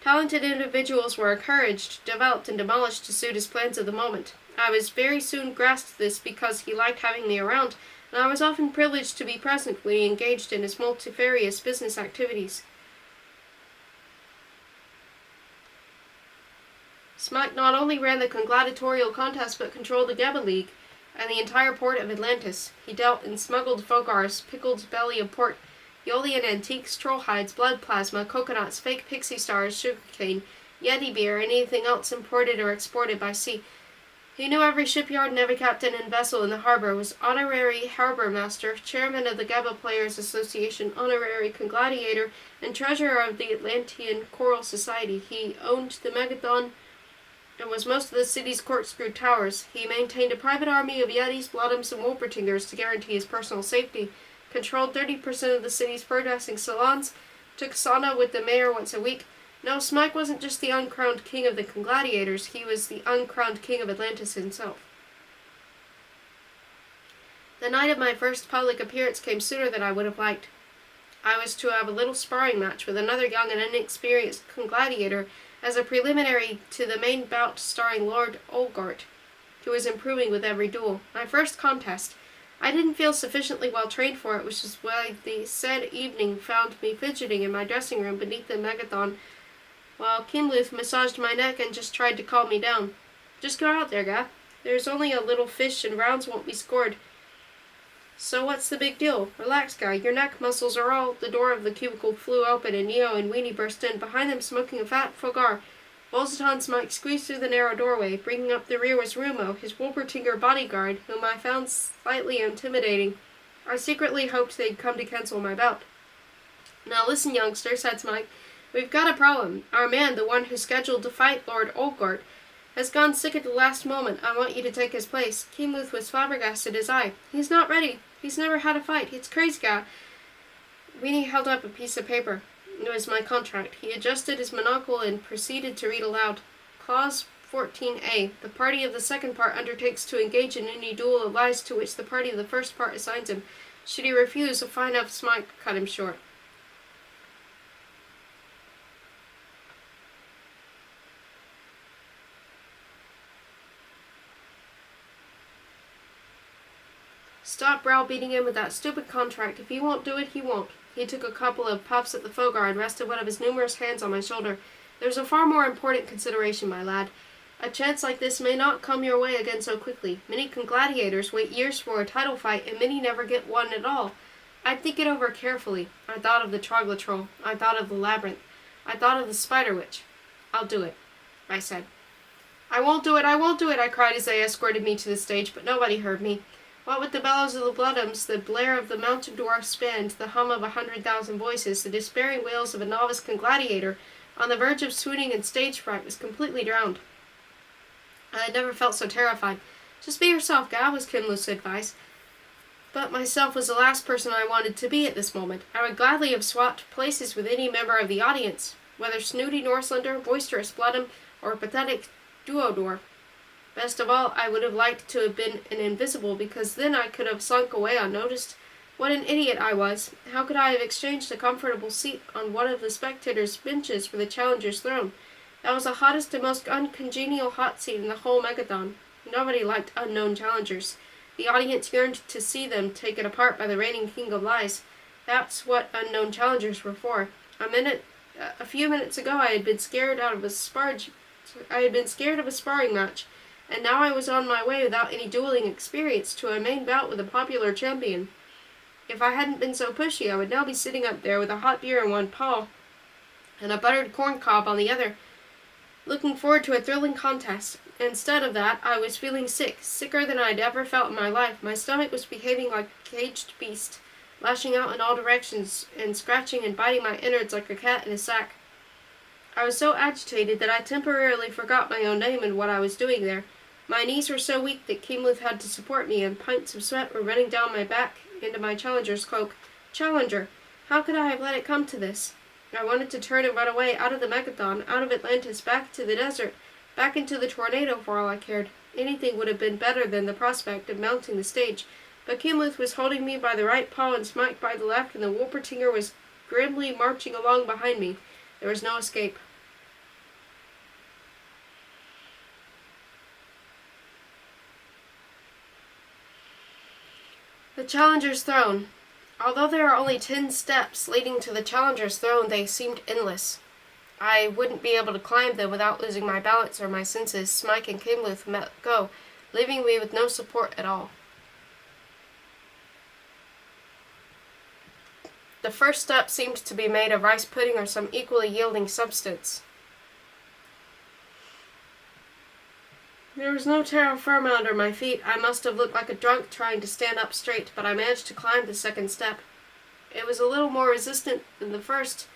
Talented individuals were encouraged, developed, and demolished to suit his plans of the moment. I was very soon grasped this because he liked having me around, and I was often privileged to be present when he engaged in his multifarious business activities. Smike not only ran the congladiatorial contest but controlled the Geba League and the entire port of Atlantis. He dealt in smuggled fogars, pickled belly of pork, Aeolian antiques, troll hides, blood plasma, coconuts, fake pixie stars, sugarcane, Yeti beer, and anything else imported or exported by sea. He knew every shipyard and every captain and vessel in the harbor, was honorary harbor master, chairman of the Geba Players Association, honorary congladiator, and treasurer of the Atlantean Choral Society. He owned the Megathon and was most of the city's corkscrew towers. He maintained a private army of Yetis, Bloodums, and Wolpertingers to guarantee his personal safety, controlled 30% of the city's fur dressing salons, took sauna with the mayor once a week. No, Smike wasn't just the uncrowned king of the Congladiators, he was the uncrowned king of Atlantis himself. The night of my first public appearance came sooner than I would have liked. I was to have a little sparring match with another young and inexperienced Congladiator as a preliminary to the main bout starring Lord Olgort, who was improving with every duel. My first contest. I didn't feel sufficiently well trained for it, which is why the said evening found me fidgeting in my dressing room beneath the megathon, while Kinluth massaged my neck and just tried to calm me down. Just go out there, Gav. There's only a little fish and rounds won't be scored. So what's the big deal? Relax, guy. Your neck muscles are all... The door of the cubicle flew open and Neo and Weenie burst in, behind them smoking a fat fogar. Volzaton's Mike squeezed through the narrow doorway. Bringing up the rear was Rumo, his Wolpertinger bodyguard, whom I found slightly intimidating. I secretly hoped they'd come to cancel my bout. Now listen, youngster, said Smike. We've got a problem. Our man, the one who's scheduled to fight Lord Olgort, has gone sick at the last moment. I want you to take his place. Kinluth was flabbergasted as I. He's not ready. He's never had a fight. It's crazy, guy. Weenie held up a piece of paper. It was my contract. He adjusted his monocle and proceeded to read aloud. Clause 14a. The party of the second part undertakes to engage in any duel of lies to which the party of the first part assigns him. Should he refuse, a fine of Smike cut him short. Stop browbeating him with that stupid contract. If he won't do it, he won't. He took a couple of puffs at the fogar and rested one of his numerous hands on my shoulder. There's a far more important consideration, my lad. A chance like this may not come your way again so quickly. Many Congladiators wait years for a title fight, and many never get one at all. I'd think it over carefully. I thought of the Troglotrol. I thought of the Labyrinth. I thought of the Spider Witch. I'll do it, I said. I won't do it, I cried as they escorted me to the stage, but nobody heard me. What with the bellows of the Bloodums, the blare of the mountain dwarf's band, the hum of 100,000 voices, the despairing wails of a novice Congladiator, on the verge of swooning and stage fright, was completely drowned. I had never felt so terrified. Just be yourself, Gav, was Kinluth's advice. But myself was the last person I wanted to be at this moment. I would gladly have swapped places with any member of the audience, whether snooty Northlander, boisterous Bloodum, or pathetic Duodor. Best of all, I would have liked to have been an invisible, because then I could have slunk away unnoticed. What an idiot I was. How could I have exchanged a comfortable seat on one of the spectators' benches for the challenger's throne? That was the hottest and most uncongenial hot seat in the whole megathon. Nobody liked unknown challengers. The audience yearned to see them taken apart by the reigning king of lies. That's what unknown challengers were for. A few minutes ago I had been scared of a sparring match, and now I was on my way without any dueling experience to a main bout with a popular champion. If I hadn't been so pushy, I would now be sitting up there with a hot beer in one paw and a buttered corn cob on the other, looking forward to a thrilling contest. Instead of that, I was feeling sick, sicker than I'd ever felt in my life. My stomach was behaving like a caged beast, lashing out in all directions and scratching and biting my innards like a cat in a sack. I was so agitated that I temporarily forgot my own name and what I was doing there. My knees were so weak that Kinluth had to support me, and pints of sweat were running down my back into my challenger's cloak. Challenger! How could I have let it come to this? I wanted to turn and run away out of the megathon, out of Atlantis, back to the desert, back into the tornado for all I cared. Anything would have been better than the prospect of mounting the stage, but Kinluth was holding me by the right paw and Smike by the left, and the Wolpertinger was grimly marching along behind me. There was no escape. The Challenger's Throne. Although there are only 10 steps leading to the Challenger's Throne, they seemed endless. I wouldn't be able to climb them without losing my balance or my senses. Smike and Kinluth let go, leaving me with no support at all. The first step seemed to be made of rice pudding or some equally yielding substance. There was no terra firma under my feet. I must have looked like a drunk trying to stand up straight, but I managed to climb the second step. It was a little more resistant than the first,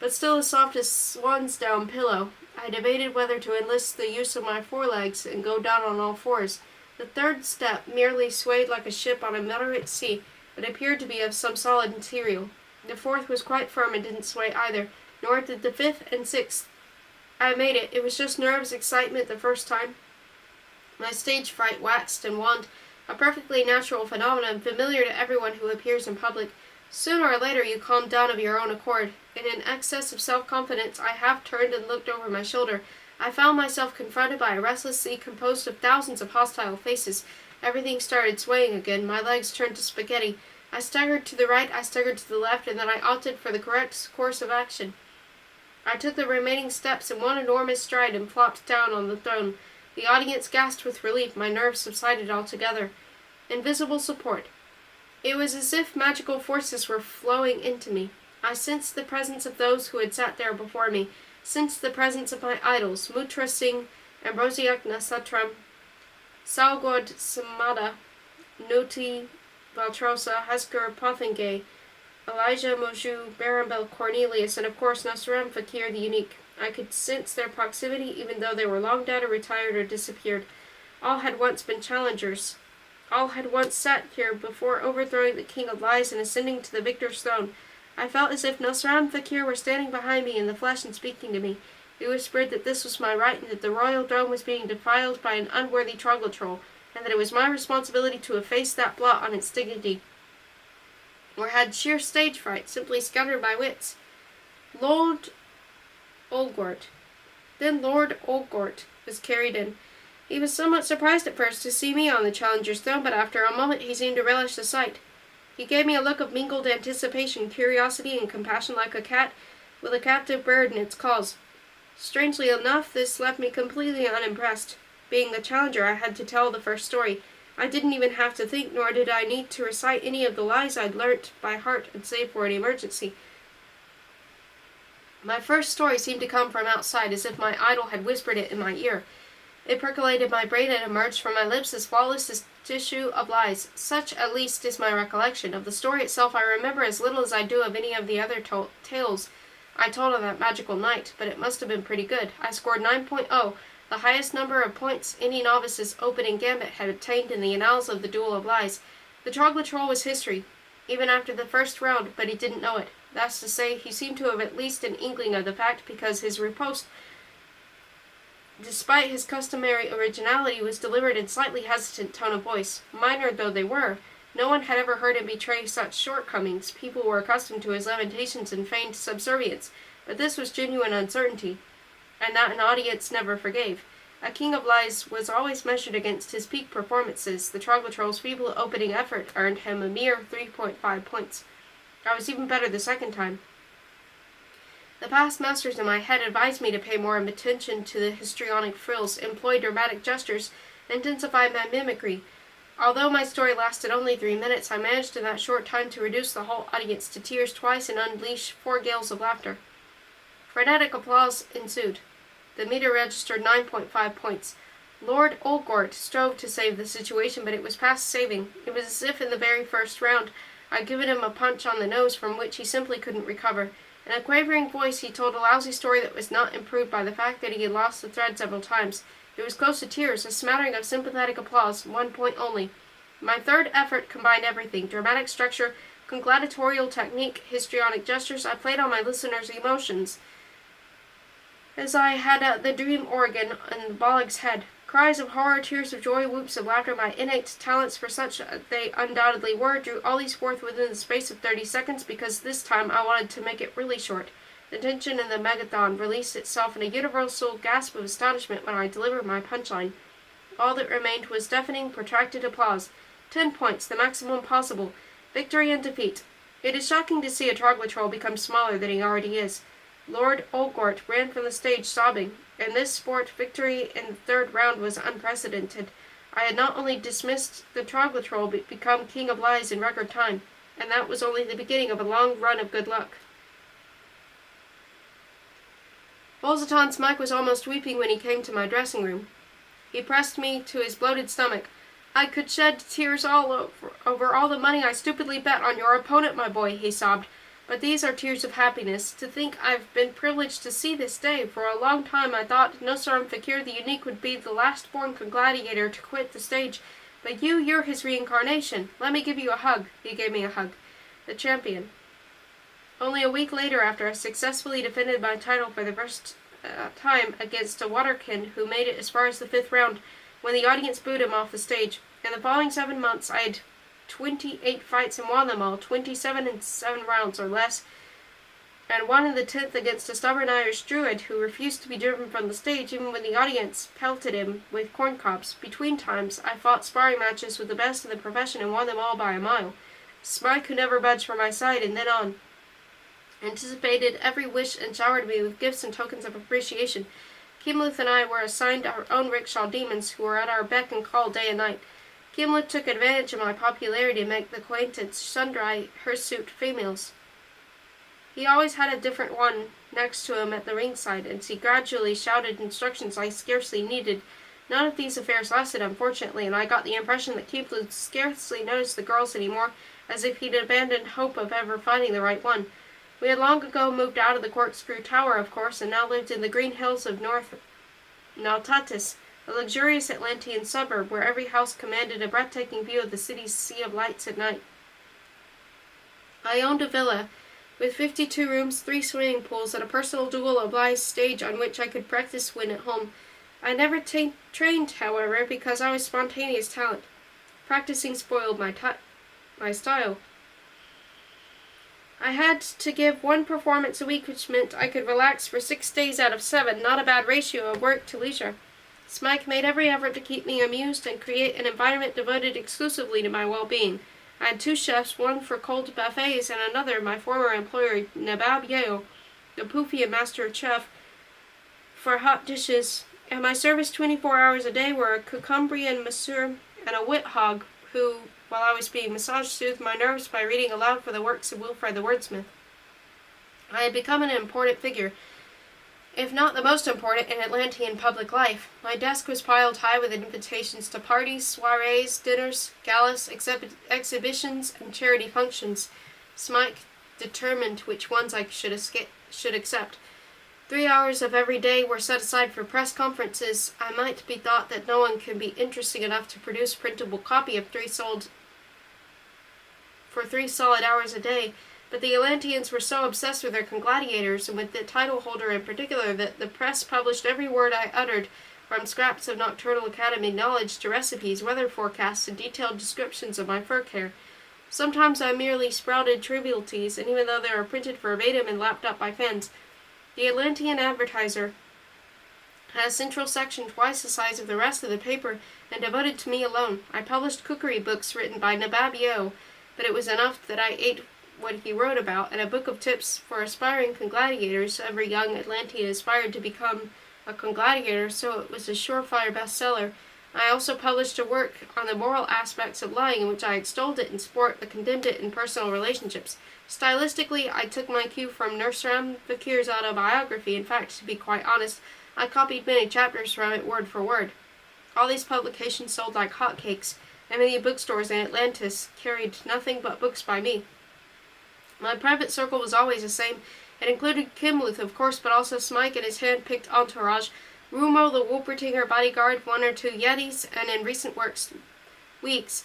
but still as soft as swan's down pillow. I debated whether to enlist the use of my forelegs and go down on all fours. The third step merely swayed like a ship on a moderate sea, but appeared to be of some solid material. The fourth was quite firm and didn't sway either, nor did the fifth and sixth. I made it. It was just nerves, excitement the first time. My stage fright waxed and waned, a perfectly natural phenomenon familiar to everyone who appears in public. Sooner or later you calm down of your own accord. In an excess of self-confidence, I half turned and looked over my shoulder. I found myself confronted by a restless sea composed of thousands of hostile faces. Everything started swaying again. My legs turned to spaghetti. I staggered to the right, I staggered to the left, and then I opted for the correct course of action. I took the remaining steps in one enormous stride and flopped down on the throne. The audience gasped with relief. My nerves subsided altogether. Invisible support. It was as if magical forces were flowing into me. I sensed the presence of those who had sat there before me, sensed the presence of my idols, Mutra Singh, Ambrosiak Nasatram, Salgod Samada, Nuti Valtrosa, Hasker Pothinge, Elijah Moju, Barambel Cornelius, and of course Nasram Fakir the Unique. I could sense their proximity even though they were long dead or retired or disappeared. All had once been challengers. All had once sat here before overthrowing the King of Lies and ascending to the victor's throne. I felt as if Nasram Fakir were standing behind me in the flesh and speaking to me. He whispered that this was my right and that the royal throne was being defiled by an unworthy troglotrol, and that it was my responsibility to efface that blot on its dignity. Or had sheer stage fright, simply scattered my wits. Lord Olgort. Then Lord Olgort was carried in. He was somewhat surprised at first to see me on the challenger's throne, but after a moment he seemed to relish the sight. He gave me a look of mingled anticipation, curiosity, and compassion like a cat with a captive bird in its claws. Strangely enough, this left me completely unimpressed. Being the challenger, I had to tell the first story. I didn't even have to think, nor did I need to recite any of the lies I'd learnt by heart and save for an emergency. My first story seemed to come from outside, as if my idol had whispered it in my ear. It percolated my brain and emerged from my lips as flawless as tissue of lies. Such, at least, is my recollection. Of the story itself I remember as little as I do of any of the other tales I told on that magical night, but it must have been pretty good. I scored 9.0, the highest number of points any novice's opening gambit had obtained in the annals of the Duel of Lies. The troglotrol was history, even after the first round, but he didn't know it. That's to say, he seemed to have at least an inkling of the fact, because his riposte, despite his customary originality, was delivered in slightly hesitant tone of voice. Minor though they were, no one had ever heard him betray such shortcomings. People were accustomed to his lamentations and feigned subservience, but this was genuine uncertainty, and that an audience never forgave. A King of Lies was always measured against his peak performances. The troglotrol's feeble opening effort earned him a mere 3.5 points. I was even better the second time. The past masters in my head advised me to pay more attention to the histrionic frills, employ dramatic gestures, intensify my mimicry. Although my story lasted only 3 minutes, I managed in that short time to reduce the whole audience to tears twice and unleash 4 gales of laughter. Frenetic applause ensued. The meter registered 9.5 points. Lord Olgort strove to save the situation, but it was past saving. It was as if in the very first round I'd given him a punch on the nose from which he simply couldn't recover. In a quavering voice he told a lousy story that was not improved by the fact that he had lost the thread several times. It was close to tears, a smattering of sympathetic applause, 1 point only. My third effort combined everything: dramatic structure, gladiatorial technique, histrionic gestures. I played on my listeners' emotions, as I had the dream organ in the Bollig's head. Cries of horror, tears of joy, whoops of laughter, my innate talents, for such they undoubtedly were, drew all these forth within the space of 30 seconds, because this time I wanted to make it really short. The tension in the megathon released itself in a universal gasp of astonishment when I delivered my punchline. All that remained was deafening, protracted applause. 10 points, the maximum possible. Victory and defeat. It is shocking to see a troglotrol become smaller than he already is. Lord Olgort ran from the stage sobbing. In this sport, victory in the third round was unprecedented. I had not only dismissed the troglotrol, but become King of Lies in record time, and that was only the beginning of a long run of good luck. Bolzaton's Mike was almost weeping when he came to my dressing room. He pressed me to his bloated stomach. I could shed tears all over all the money I stupidly bet on your opponent, my boy, he sobbed. But these are tears of happiness. To think I've been privileged to see this day. For a long time I thought Nosram Fakir the Unique would be the last-born gladiator to quit the stage. But you're his reincarnation. Let me give you a hug. He gave me a hug. The champion. Only a week later, after I successfully defended my title for the first time against a waterkin who made it as far as the 5th round, when the audience booed him off the stage. In the following 7 months, I had 28 fights and won them all, 27 in 7 rounds or less, and won in the 10th against a stubborn Irish druid who refused to be driven from the stage even when the audience pelted him with corncobs. Between times, I fought sparring matches with the best in the profession and won them all by a mile. Smike, who never budged from my side and then on, anticipated every wish and showered me with gifts and tokens of appreciation. Kimluth and I were assigned our own rickshaw demons who were at our beck and call day and night. Kimluth took advantage of my popularity to make the acquaintance sundry hirsute females. He always had a different one next to him at the ringside, and he gradually shouted instructions I scarcely needed. None of these affairs lasted, unfortunately, and I got the impression that Kimluth scarcely noticed the girls anymore, as if he'd abandoned hope of ever finding the right one. We had long ago moved out of the Corkscrew Tower, of course, and now lived in the green hills of North Nautatis, a luxurious Atlantean suburb where every house commanded a breathtaking view of the city's sea of lights at night. I owned a villa with 52 rooms, 3 swimming pools, and a personal dual obliged stage on which I could practice when at home. I never trained, however, because I was spontaneous talent. Practicing spoiled my style. I had to give 1 performance a week, which meant I could relax for 6 days out of 7, not a bad ratio of work to leisure. Smike made every effort to keep me amused and create an environment devoted exclusively to my well-being. I had 2 chefs, one for cold buffets and another, my former employer, Nabab Yeo, the Pufian master chef, for hot dishes. At my service 24 hours a day were a Cucumbrian masseur and a wit hog who, while I was being massaged, soothed my nerves by reading aloud for the works of Wilfred the Wordsmith. I had become an important figure, if not the most important, in Atlantean public life. My desk was piled high with invitations to parties, soirees, dinners, galas, exhibitions, and charity functions. Smike determined which ones I should accept. 3 hours of every day were set aside for press conferences. I might be thought that no one can be interesting enough to produce printable copy of 3 solid hours a day, but the Atlanteans were so obsessed with their congladiators, and with the title holder in particular, that the press published every word I uttered, from scraps of Nocturnal Academy knowledge to recipes, weather forecasts, and detailed descriptions of my fur care. Sometimes I merely sprouted trivialities, and even though they were printed verbatim and lapped up by fans, the Atlantean Advertiser had a central section twice the size of the rest of the paper and devoted to me alone. I published cookery books written by Nabab Yeo, but it was enough that I ate what he wrote about, and a book of tips for aspiring congladiators. Every young Atlantean aspired to become a congladiator, so it was a surefire bestseller. I also published a work on the moral aspects of lying, in which I extolled it in sport but condemned it in personal relationships. Stylistically, I took my cue from Nurseram Fakir's autobiography. In fact, to be quite honest, I copied many chapters from it word for word. All these publications sold like hotcakes, and many bookstores in Atlantis carried nothing but books by me. My private circle was always the same. It included Kimluth, of course, but also Smike and his hand-picked entourage, Rumo, the Wolpertinger bodyguard, 1 or 2 Yetis, and in recent weeks,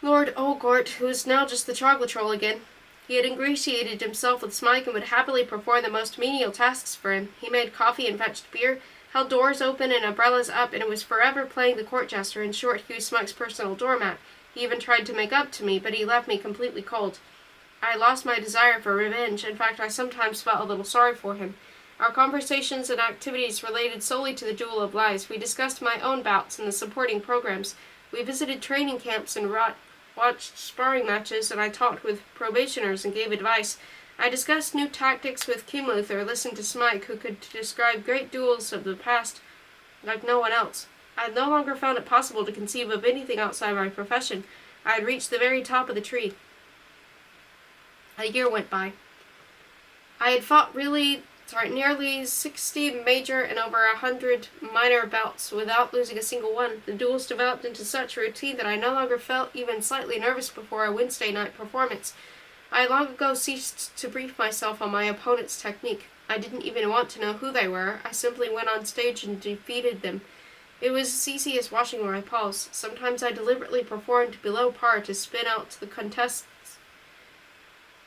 Lord Olgort, who is now just the Troglotroll again. He had ingratiated himself with Smike and would happily perform the most menial tasks for him. He made coffee and fetched beer, held doors open and umbrellas up, and was forever playing the court jester. In short, he was Smike's personal doormat. He even tried to make up to me, but he left me completely cold. I lost my desire for revenge. In fact, I sometimes felt a little sorry for him. Our conversations and activities related solely to the Duel of Lies. We discussed my own bouts and the supporting programs. We visited training camps and watched sparring matches, and I talked with probationers and gave advice. I discussed new tactics with Kimluth, or listened to Smike, who could describe great duels of the past like no one else. I no longer found it possible to conceive of anything outside my profession. I had reached the very top of the tree. A year went by. I had fought nearly 60 major and over 100 minor bouts without losing a single one. The duels developed into such routine that I no longer felt even slightly nervous before a Wednesday night performance. I had long ago ceased to brief myself on my opponent's technique. I didn't even want to know who they were. I simply went on stage and defeated them. It was as easy as washing my paws. Sometimes I deliberately performed below par to spin out the contests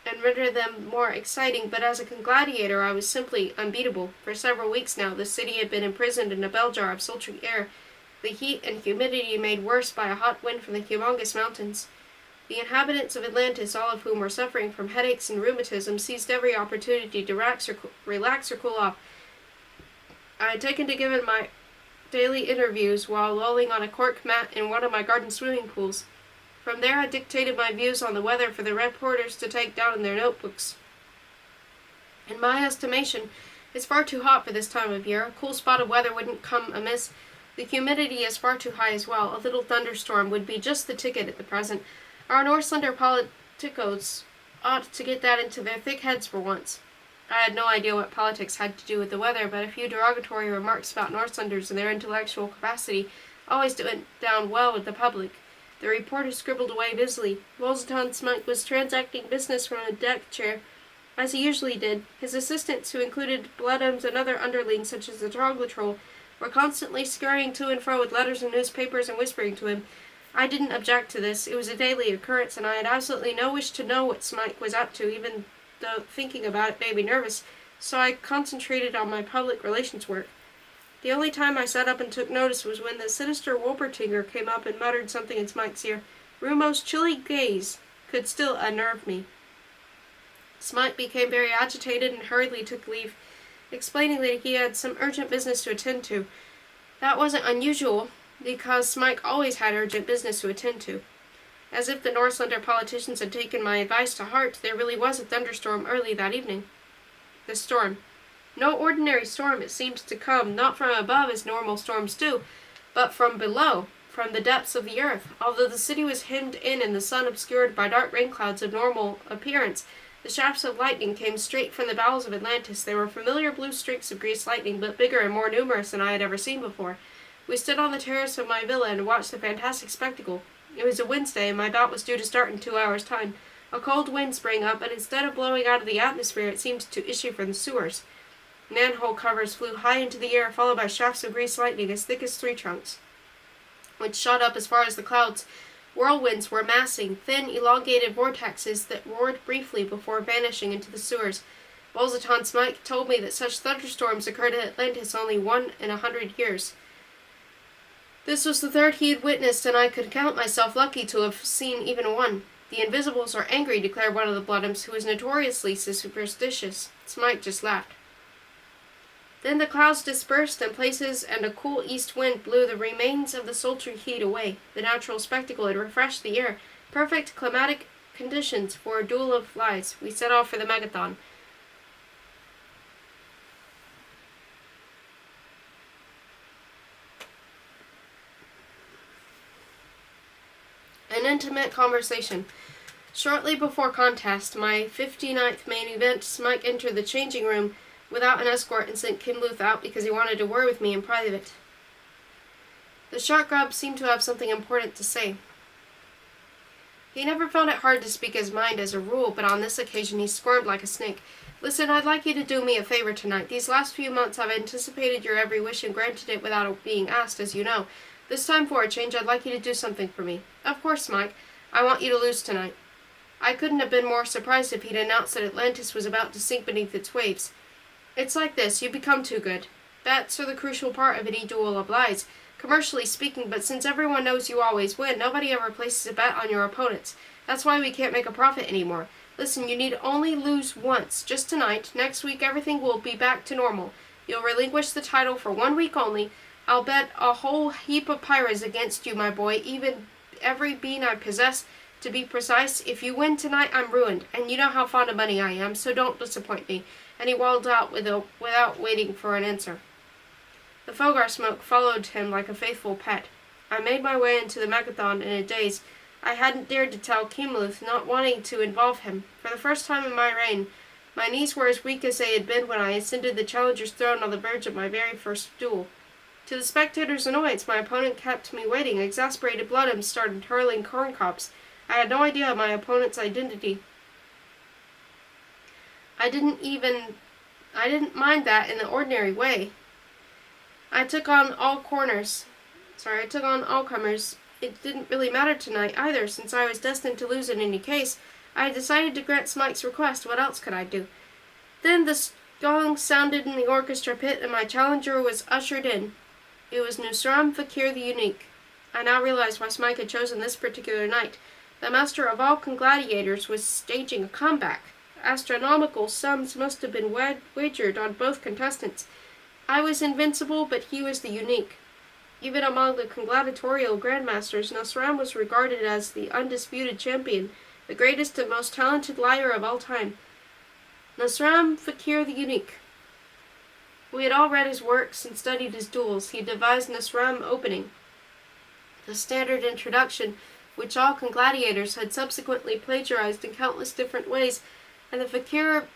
and render them more exciting, but as a gladiator I was simply unbeatable. For several weeks now the city had been imprisoned in a bell jar of sultry air, the heat and humidity made worse by a hot wind from the humongous mountains. The inhabitants of Atlantis, all of whom were suffering from headaches and rheumatism, seized every opportunity to relax or cool off. I had taken to giving my daily interviews while lolling on a cork mat in one of my garden swimming pools. From there I dictated my views on the weather for the reporters to take down in their notebooks. In my estimation, it's far too hot for this time of year. A cool spot of weather wouldn't come amiss. The humidity is far too high as well. A little thunderstorm would be just the ticket at the present. Our Northlander politicos ought to get that into their thick heads for once. I had no idea what politics had to do with the weather, but a few derogatory remarks about Northlanders and their intellectual capacity always went down well with the public. The reporter scribbled away busily. Wolselton Smike was transacting business from a deck chair, as he usually did. His assistants, who included Bloodums and other underlings such as the Troglotrol, were constantly scurrying to and fro with letters and newspapers and whispering to him. I didn't object to this. It was a daily occurrence, and I had absolutely no wish to know what Smike was up to, even though thinking about it made me nervous, so I concentrated on my public relations work. The only time I sat up and took notice was when the sinister Wolpertinger came up and muttered something in Smike's ear. Rumo's chilly gaze could still unnerve me. Smike became very agitated and hurriedly took leave, explaining that he had some urgent business to attend to. That wasn't unusual, because Smike always had urgent business to attend to. As if the Northlander politicians had taken my advice to heart, there really was a thunderstorm early that evening. The storm. No ordinary storm. It seemed to come not from above as normal storms do, but from below, from the depths of the earth. Although the city was hemmed in and the sun obscured by dark rain clouds of normal appearance, the shafts of lightning came straight from the bowels of Atlantis. They were familiar blue streaks of greased lightning, but bigger and more numerous than I had ever seen before. We stood on the terrace of my villa and watched the fantastic spectacle. It was a Wednesday, and my bout was due to start in 2 hours' time. A cold wind sprang up, and instead of blowing out of the atmosphere, it seemed to issue from the sewers. Manhole covers flew high into the air, followed by shafts of greased lightning as thick as tree trunks, which shot up as far as the clouds. Whirlwinds were massing, thin, elongated vortexes that roared briefly before vanishing into the sewers. Wolselton Smike told me that such thunderstorms occurred at Atlantis only 1 in 100 years. This was the third he had witnessed, and I could count myself lucky to have seen even one. The Invisibles are angry, declared one of the Bloodums, who was notoriously superstitious. Smike just laughed. Then the clouds dispersed in places, and a cool east wind blew the remains of the sultry heat away. The natural spectacle had refreshed the air. Perfect climatic conditions for a duel of lies. We set off for the Megathon. An intimate conversation. Shortly before contest, my 59th main event, Smike entered the changing room without an escort and sent Kimluth out because he wanted to word with me in private. The shark grub seemed to have something important to say. He never found it hard to speak his mind as a rule, but on this occasion he squirmed like a snake. Listen, I'd like you to do me a favor tonight. These last few months I've anticipated your every wish and granted it without being asked, as you know. This time for a change, I'd like you to do something for me. Of course, Mike. I want you to lose tonight. I couldn't have been more surprised if he'd announced that Atlantis was about to sink beneath its waves. It's like this, you become too good. Bets are the crucial part of any duel of lies, commercially speaking, but since everyone knows you always win, nobody ever places a bet on your opponents. That's why we can't make a profit anymore. Listen, you need only lose once, just tonight. Next week everything will be back to normal. You'll relinquish the title for 1 week only. I'll bet a whole heap of pyras against you, my boy, even every bean I possess. To be precise, if you win tonight, I'm ruined, and you know how fond of money I am, so don't disappoint me. And he waddled out without waiting for an answer. The Fogar smoke followed him like a faithful pet. I made my way into the Megathon in a daze. I hadn't dared to tell Kimluth, not wanting to involve him. For the first time in my reign, my knees were as weak as they had been when I ascended the challenger's throne on the verge of my very first duel. To the spectators' annoyance, my opponent kept me waiting. Exasperated Bloodums started hurling corncobs. I had no idea of my opponent's identity. I didn't mind that in the ordinary way. I took on all comers. It didn't really matter tonight either, since I was destined to lose in any case. I had decided to grant Smike's request. What else could I do? Then the gong sounded in the orchestra pit, and my challenger was ushered in. It was Nusram Fakir the Unique. I now realized why Smike had chosen this particular night. The master of all gladiators was staging a comeback. Astronomical sums must have been wagered on both contestants. I was invincible, but he was the unique. Even among the gladiatorial grandmasters, Nusram was regarded as the undisputed champion, the greatest and most talented liar of all time. Nusram Fakir the Unique. We had all read his works and studied his duels. He devised Nusram opening, the standard introduction, which all gladiators had subsequently plagiarized in countless different ways, and the Fakir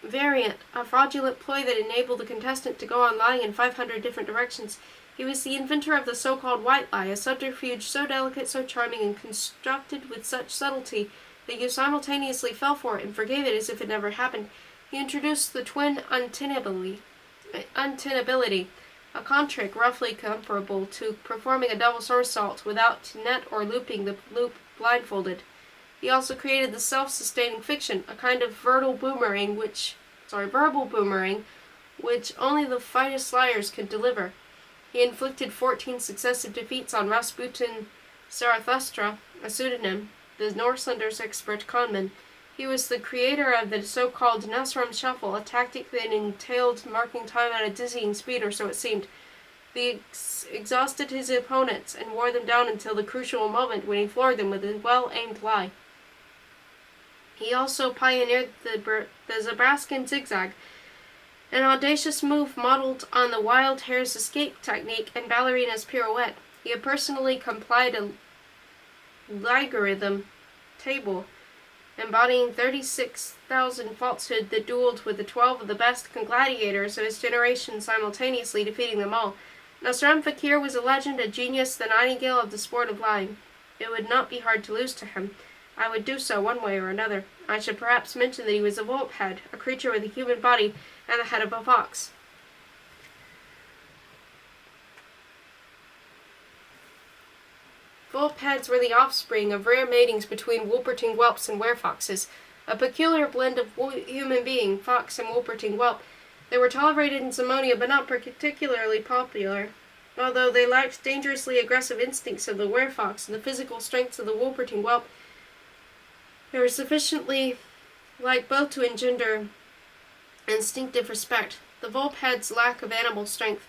variant, a fraudulent ploy that enabled the contestant to go on lying in 500 different directions. He was the inventor of the so-called white lie, a subterfuge so delicate, so charming, and constructed with such subtlety that you simultaneously fell for it and forgave it as if it never happened. He introduced the twin untenability, a con-trick roughly comparable to performing a double somersault without net or looping the loop blindfolded. He also created the self-sustaining fiction, a kind of verbal boomerang which only the finest liars could deliver. He inflicted 14 successive defeats on Rasputin Zarathustra, a pseudonym, the Norselanders' expert conman. He was the creator of the so-called Nusram Shuffle, a tactic that entailed marking time at a dizzying speed, or so it seemed. He exhausted his opponents and wore them down until the crucial moment when he floored them with a well-aimed lie. He also pioneered the Zabraskan zigzag, an audacious move modeled on the wild hare's escape technique and ballerina's pirouette. He had personally compiled a logarithm table embodying 36,000 falsehoods that dueled with the 12 of the best gladiators of his generation, simultaneously defeating them all. Nusram Fakir was a legend, a genius, the nightingale of the sport of lying. It would not be hard to lose to him. I would do so one way or another. I should perhaps mention that he was a volped, a creature with a human body and the head of a fox. Volpeds were the offspring of rare matings between Wolperting whelps and werefoxes, a peculiar blend of human being, fox, and Wolperting whelp. They were tolerated in Zamonia, but not particularly popular. Although they lacked dangerously aggressive instincts of the werefox and the physical strengths of the Wolperting whelp, they were sufficiently like both to engender instinctive respect. The Volped's lack of animal strength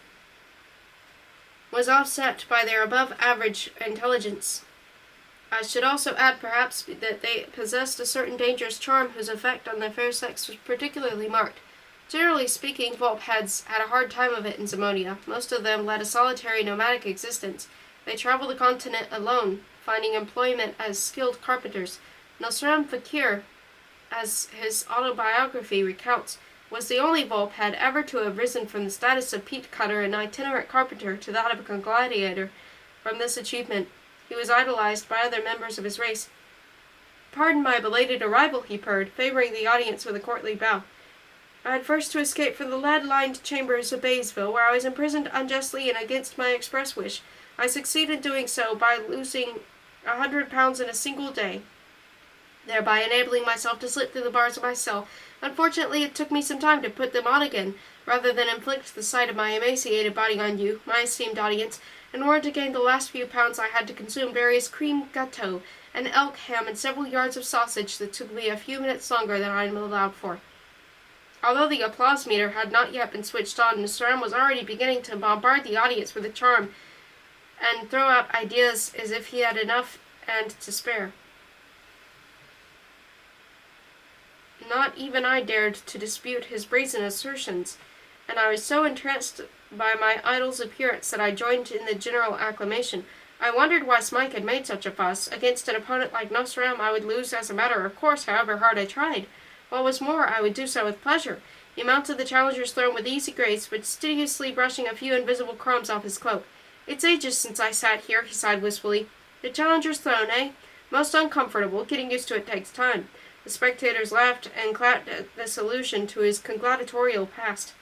was offset by their above-average intelligence. I should also add, perhaps, that they possessed a certain dangerous charm whose effect on the fair sex was particularly marked. Generally speaking, Volpeds had a hard time of it in Zamonia. Most of them led a solitary nomadic existence. They traveled the continent alone, finding employment as skilled carpenters. Nusram Fakir, as his autobiography recounts, was the only Volped ever to have risen from the status of peat cutter and itinerant carpenter to that of a gladiator. From this achievement, he was idolized by other members of his race. "Pardon my belated arrival," he purred, favoring the audience with a courtly bow. "I had first to escape from the lead-lined chambers of Baysville, where I was imprisoned unjustly and against my express wish. I succeeded in doing so by losing 100 pounds in a single day, thereby enabling myself to slip through the bars of my cell. Unfortunately, it took me some time to put them on again, rather than inflict the sight of my emaciated body on you, my esteemed audience. In order to gain the last few pounds, I had to consume various cream gâteaux, and elk ham, and several yards of sausage that took me a few minutes longer than I am allowed for." Although the applause meter had not yet been switched on, Nusram was already beginning to bombard the audience with a charm and throw out ideas as if he had enough and to spare. Not even I dared to dispute his brazen assertions, and I was so entranced by my idol's appearance that I joined in the general acclamation. I wondered why Smike had made such a fuss. Against an opponent like Nusram I would lose as a matter of course, however hard I tried. What was more, I would do so with pleasure. He mounted the challenger's throne with easy grace, fastidiously brushing a few invisible crumbs off his cloak. "It's ages since I sat here," he sighed wistfully. "The challenger's throne, eh? Most uncomfortable. Getting used to it takes time." The spectators laughed and clapped at this allusion to his gladiatorial past.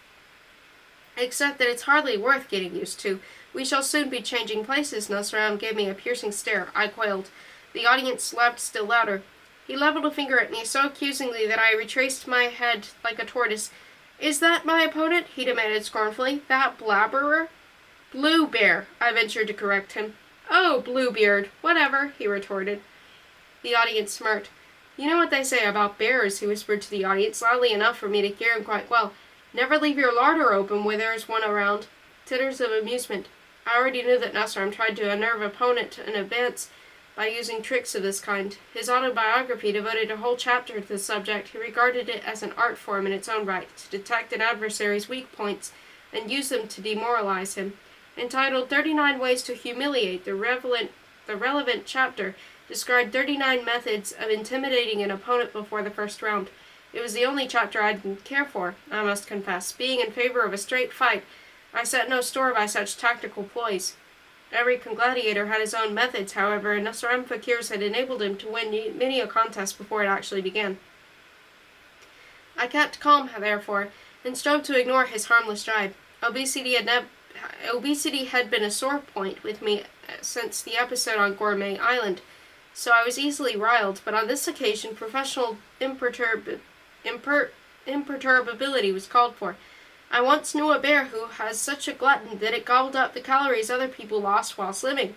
"Except that it's hardly worth getting used to. We shall soon be changing places." Nusram gave me a piercing stare. I quailed. The audience laughed still louder. He leveled a finger at me so accusingly that I retraced my head like a tortoise. "Is that my opponent?" he demanded scornfully. "That blabberer?" "Bluebear," I ventured to correct him. "Oh, Bluebeard, whatever," he retorted. The audience smirked. "You know what they say about bears," he whispered to the audience, loudly enough for me to hear him quite well. "Never leave your larder open when there is one around." Titters of amusement. I already knew that Nasram tried to unnerve opponent in advance by using tricks of this kind. His autobiography devoted a whole chapter to the subject. He regarded it as an art form in its own right, to detect an adversary's weak points and use them to demoralize him. Entitled 39 Ways to Humiliate, the relevant chapter described 39 methods of intimidating an opponent before the first round. It was the only chapter I didn't care for, I must confess. Being in favor of a straight fight, I set no store by such tactical ploys. Every gladiator had his own methods, however, and Nasram Fakir's had enabled him to win many a contest before it actually began. I kept calm, therefore, and strove to ignore his harmless jibe. Obesity had been a sore point with me since the episode on Gourmet Island, so I was easily riled, but on this occasion professional imperturbability was called for. I once knew a bear who was such a glutton that it gobbled up the calories other people lost while slimming.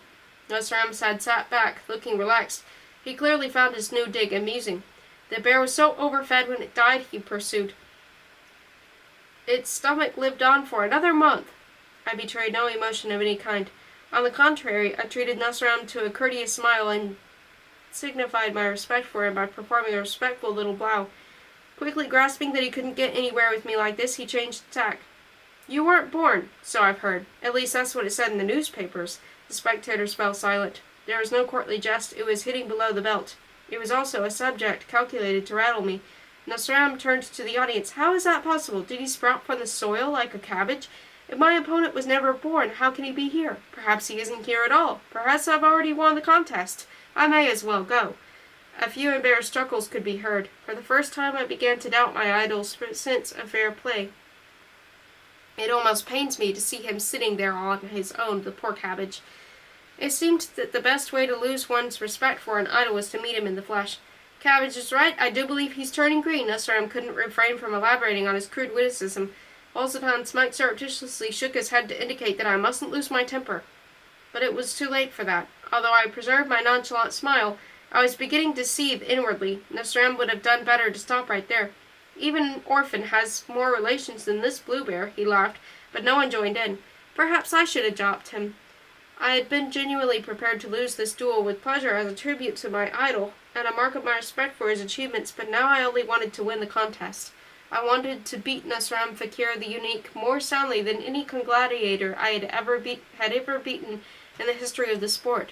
Nasram had sat back, looking relaxed. He clearly found his new dig amusing. The bear was so overfed when it died, he pursued. Its stomach lived on for another month. I betrayed no emotion of any kind. On the contrary, I treated Nasram to a courteous smile and signified my respect for him by performing a respectful little bow. Quickly grasping that he couldn't get anywhere with me like this, he changed tack. "You weren't born, so I've heard. At least that's what it said in the newspapers." The spectators fell silent. There was no courtly jest. It was hitting below the belt. It was also a subject calculated to rattle me. Nasram turned to the audience. "How is that possible? Did he sprout from the soil like a cabbage? If my opponent was never born, how can he be here? Perhaps he isn't here at all. Perhaps I've already won the contest. I may as well go." A few embarrassed chuckles could be heard. For the first time I began to doubt my idol's sense of fair play. It almost pains me to see him sitting there on his own, the poor cabbage. It seemed that the best way to lose one's respect for an idol was to meet him in the flesh. "Cabbage is right. I do believe he's turning green." Nasram couldn't refrain from elaborating on his crude witticism. Sultan Smike surreptitiously shook his head to indicate that I mustn't lose my temper. But it was too late for that. Although I preserved my nonchalant smile, I was beginning to seethe inwardly. Nasram would have done better to stop right there. "Even an orphan has more relations than this Bluebear," he laughed, but no one joined in. Perhaps I should adopt him. I had been genuinely prepared to lose this duel with pleasure as a tribute to my idol, and a mark of my respect for his achievements, but now I only wanted to win the contest. I wanted to beat Nasram Fakir the Unique more soundly than any gladiator I had ever beaten in the history of the sport.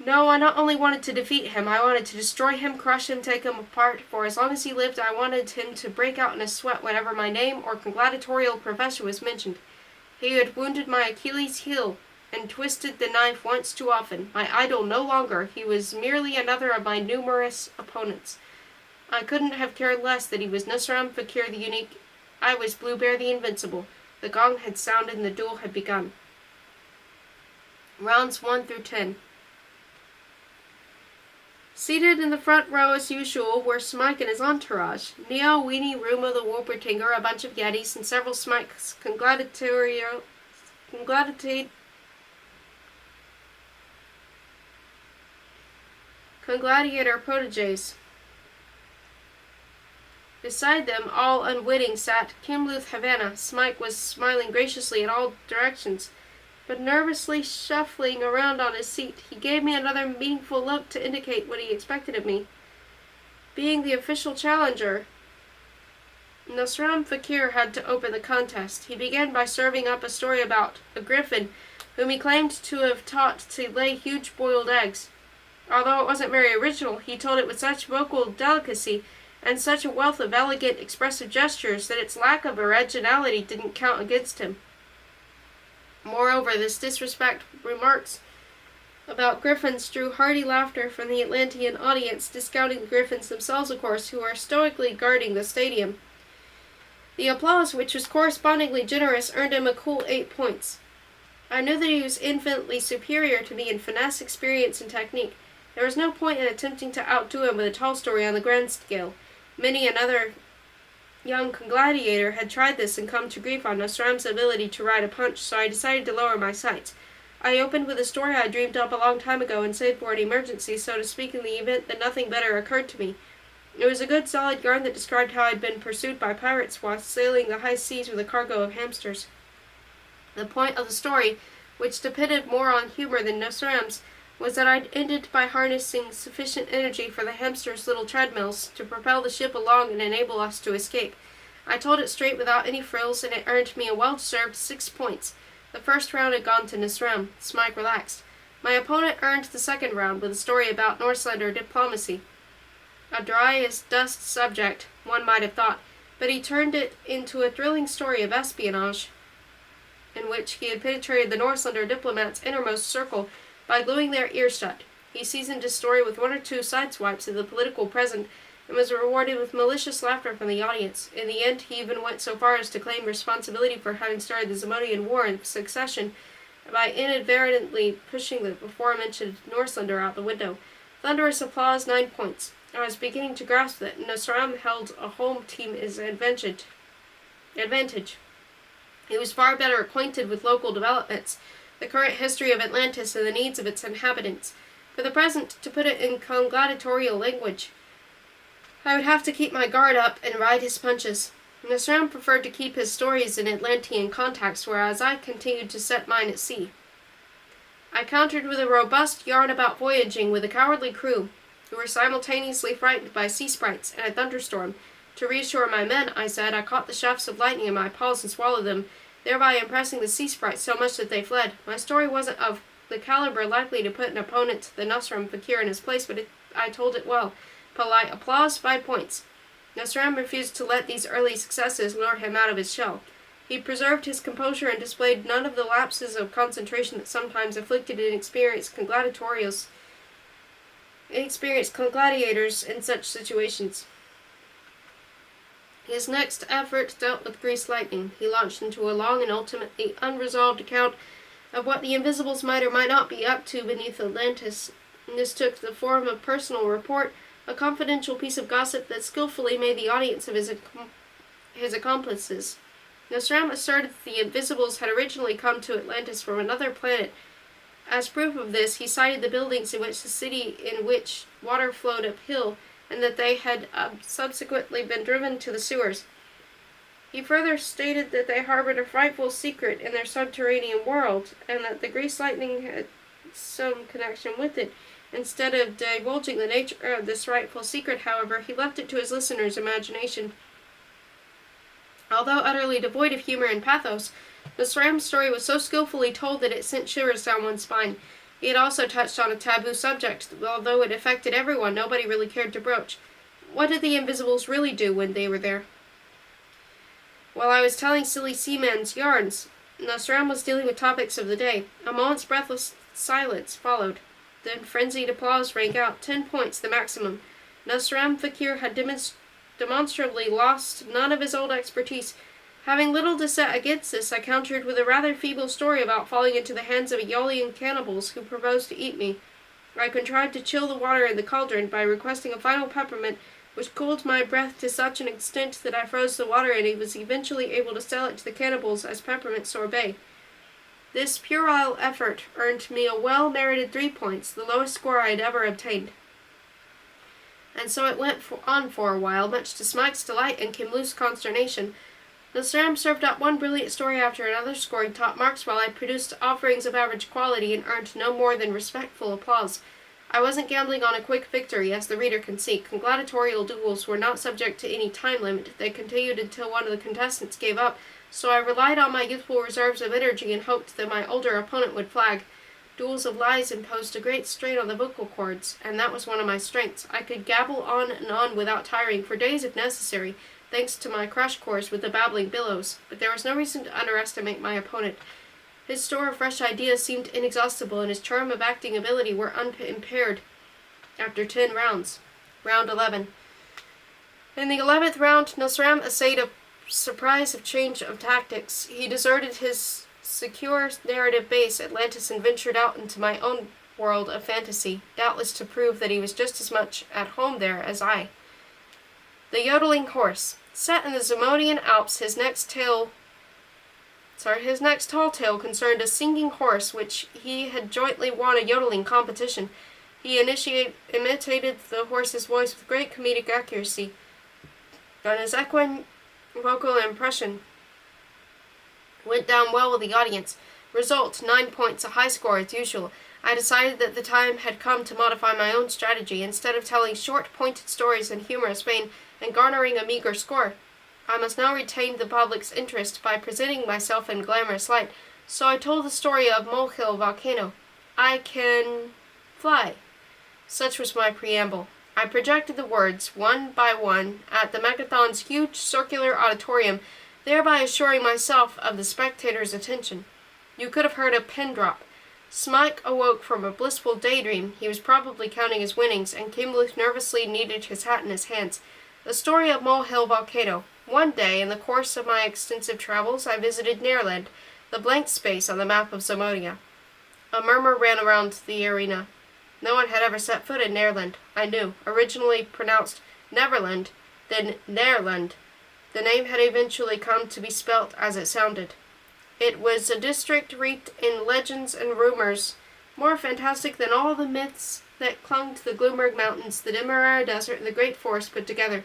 No, I not only wanted to defeat him, I wanted to destroy him, crush him, take him apart. For as long as he lived, I wanted him to break out in a sweat whenever my name or gladiatorial profession was mentioned. He had wounded my Achilles' heel and twisted the knife once too often. My idol no longer, he was merely another of my numerous opponents. I couldn't have cared less that he was Nasram Fakir the Unique. I was Bluebear the Invincible. The gong had sounded and the duel had begun. Rounds 1 through 10. Seated in the front row as usual were Smike and his entourage. Neo, Weenie, Ruma, the Wolpertinger, a bunch of Yetis, and several Smike's congladiator proteges. Beside them, all unwitting, sat Kimluth Havana. Smike was smiling graciously in all directions, but nervously shuffling around on his seat. He gave me another meaningful look to indicate what he expected of me. Being the official challenger, Nasram Fakir had to open the contest. He began by serving up a story about a griffin whom he claimed to have taught to lay huge boiled eggs. Although it wasn't very original, he told it with such vocal delicacy and such a wealth of elegant, expressive gestures that its lack of originality didn't count against him. Moreover, this disrespect remarks about griffins drew hearty laughter from the Atlantean audience, discounting the griffins themselves, of course, who are stoically guarding the stadium. The applause, which was correspondingly generous, earned him a cool 8 points. I knew that he was infinitely superior to me in finesse, experience, and technique. There was no point in attempting to outdo him with a tall story on the grand scale. Many another young gladiator had tried this and come to grief on Nosram's ability to ride a punch, so I decided to lower my sights. I opened with a story I dreamed up a long time ago and saved for an emergency, so to speak, in the event that nothing better occurred to me. It was a good solid yarn that described how I had been pursued by pirates while sailing the high seas with a cargo of hamsters. The point of the story, which depended more on humor than Nosram's, was that I'd ended by harnessing sufficient energy for the hamsters' little treadmills to propel the ship along and enable us to escape. I told it straight without any frills, and it earned me a well-deserved 6 points. The first round had gone to Nosram. Smike relaxed. My opponent earned the second round with a story about Norslander diplomacy. A dry-as-dust subject, one might have thought, but he turned it into a thrilling story of espionage, in which he had penetrated the Norslander diplomats' innermost circle by gluing their ears shut. He seasoned his story with 1 or 2 sideswipes of the political present, and was rewarded with malicious laughter from the audience. In the end, he even went so far as to claim responsibility for having started the Zamonian War in succession by inadvertently pushing the before-mentioned Norslander out the window. Thunderous applause, 9 points. I was beginning to grasp that Nosram held a home team as advantage. He was far better acquainted with local developments, the current history of Atlantis, and the needs of its inhabitants. For the present, to put it in gladiatorial language, I would have to keep my guard up and ride his punches. Nosram preferred to keep his stories in Atlantean context, whereas I continued to set mine at sea. I countered with a robust yarn about voyaging with a cowardly crew, who were simultaneously frightened by sea sprites and a thunderstorm. To reassure my men, I said, I caught the shafts of lightning in my paws and swallowed them, thereby impressing the sea sprites so much that they fled. My story wasn't of the caliber likely to put an opponent, the Nosram Fakir, in his place, but I told it well. Polite applause, 5 points. Nosram refused to let these early successes lure him out of his shell. He preserved his composure and displayed none of the lapses of concentration that sometimes afflicted inexperienced gladiators in such situations. His next effort dealt with greased lightning. He launched into a long and ultimately unresolved account of what the Invisibles might or might not be up to beneath Atlantis. This took the form of personal report, a confidential piece of gossip that skillfully made the audience of his accomplices. Nosram asserted that the Invisibles had originally come to Atlantis from another planet. As proof of this, he cited the buildings in which the city in which water flowed uphill, and that they had subsequently been driven to the sewers. He further stated that they harbored a frightful secret in their subterranean world, and that the greased lightning had some connection with it. Instead of divulging the nature of this frightful secret, however, he left it to his listeners' imagination. Although utterly devoid of humor and pathos, Nosram's story was so skillfully told that it sent shivers down one's spine. He had also touched on a taboo subject, although it affected everyone, nobody really cared to broach. What did the Invisibles really do when they were there? While I was telling silly seamen's yarns, Nosram was dealing with topics of the day. A moment's breathless silence followed. Then frenzied applause rang out, 10 points, the maximum. Nosram Fakir had demonstrably lost none of his old expertise. Having little to set against this, I countered with a rather feeble story about falling into the hands of Aeolian cannibals who proposed to eat me. I contrived to chill the water in the cauldron by requesting a final peppermint, which cooled my breath to such an extent that I froze the water, and he was eventually able to sell it to the cannibals as peppermint sorbet. This puerile effort earned me a well-merited 3 points, the lowest score I had ever obtained. And so it went on for a while, much to Smike's delight and Kimlu's consternation. Nosram served up one brilliant story after another, scoring top marks, while I produced offerings of average quality and earned no more than respectful applause. I wasn't gambling on a quick victory, as the reader can see. Gladiatorial duels were not subject to any time limit. They continued until one of the contestants gave up, so I relied on my youthful reserves of energy and hoped that my older opponent would flag. Duels of lies imposed a great strain on the vocal cords, and that was one of my strengths. I could gabble on and on without tiring, for days if necessary, thanks to my crash course with the babbling billows, but there was no reason to underestimate my opponent. His store of fresh ideas seemed inexhaustible, and his charm of acting ability were unimpaired after 10 rounds. Round 11. In the 11th round, Nosram essayed a surprise of change of tactics. He deserted his secure narrative base, Atlantis, and ventured out into my own world of fantasy, doubtless to prove that he was just as much at home there as I. The yodeling horse. Set in the Zamonian Alps, his next tall tale concerned a singing horse which he had jointly won a yodeling competition. He imitated the horse's voice with great comedic accuracy, and his equine vocal impression went down well with the audience. Result, 9 points, a high score as usual. I decided that the time had come to modify my own strategy. Instead of telling short, pointed stories in humorous vein and garnering a meager score, I must now retain the public's interest by presenting myself in glamorous light. So I told the story of Molehill Volcano. I can fly. Such was my preamble. I projected the words, one by one, at the Megathon's huge circular auditorium, thereby assuring myself of the spectators' attention. You could have heard a pin drop. Smike awoke from a blissful daydream. He was probably counting his winnings, and Kimberly nervously kneaded his hat in his hands. The story of Molehill Volcano. One day, in the course of my extensive travels, I visited Nearland, the blank space on the map of Zamonia. A murmur ran around the arena. No one had ever set foot in Nearland, I knew. Originally pronounced Neverland, then Nearland. The name had eventually come to be spelt as it sounded. It was a district reeked in legends and rumors, more fantastic than all the myths that clung to the Gloomberg Mountains, the Demerara Desert, and the Great Forest put together.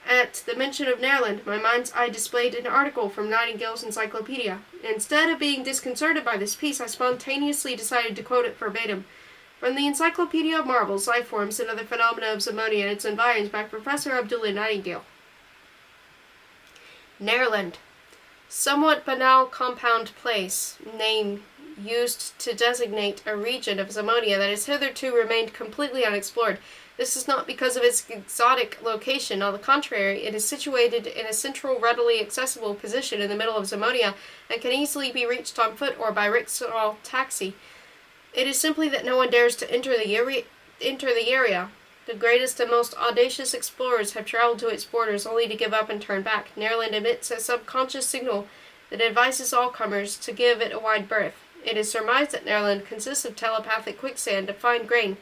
At the mention of Nearland, my mind's eye displayed an article from Nightingale's Encyclopedia. Instead of being disconcerted by this piece, I spontaneously decided to quote it verbatim. From the Encyclopedia of Marvels, Life Forms, and Other Phenomena of Zamonia and its Environs by Professor Abdullah Nightingale. Nearland. Somewhat banal compound place, name used to designate a region of Zamonia that has hitherto remained completely unexplored. This is not because of its exotic location. On the contrary, it is situated in a central, readily accessible position in the middle of Zamonia and can easily be reached on foot or by rickshaw taxi. It is simply that no one dares to enter the area. The greatest and most audacious explorers have traveled to its borders only to give up and turn back. Nearland emits a subconscious signal that advises all comers to give it a wide berth. It is surmised that Nearland consists of telepathic quicksand of fine grain,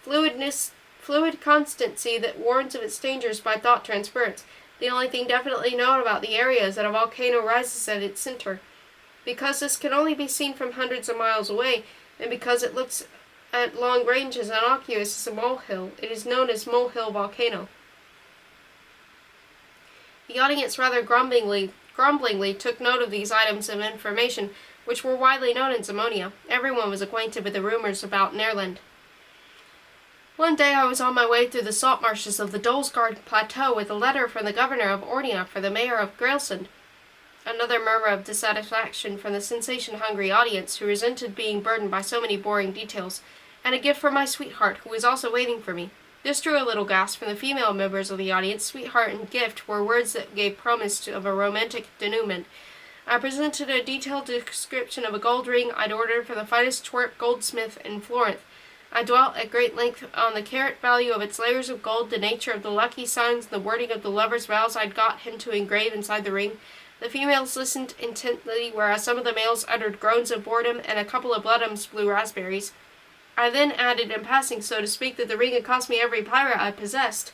fluid constancy that warns of its dangers by thought transference. The only thing definitely known about the area is that a volcano rises at its center. Because this can only be seen from hundreds of miles away, and because it looks at long range as innocuous as a molehill, it is known as Molehill Volcano. The audience rather grumblingly took note of these items of information, which were widely known in Zamonia. Everyone was acquainted with the rumors about Nearland. One day I was on my way through the salt marshes of the Dolsgard Plateau with a letter from the governor of Ornia for the mayor of Grailsund. Another murmur of dissatisfaction from the sensation-hungry audience, who resented being burdened by so many boring details, and a gift from my sweetheart, who was also waiting for me. This drew a little gasp from the female members of the audience. Sweetheart and gift were words that gave promise of a romantic denouement. I presented a detailed description of a gold ring I'd ordered from the finest twerp goldsmith in Florence. I dwelt at great length on the carat value of its layers of gold, the nature of the lucky signs, and the wording of the lover's vows I'd got him to engrave inside the ring. The females listened intently, whereas some of the males uttered groans of boredom, and a couple of bloodums blew raspberries. I then added, in passing, so to speak, that the ring had cost me every pirate I possessed,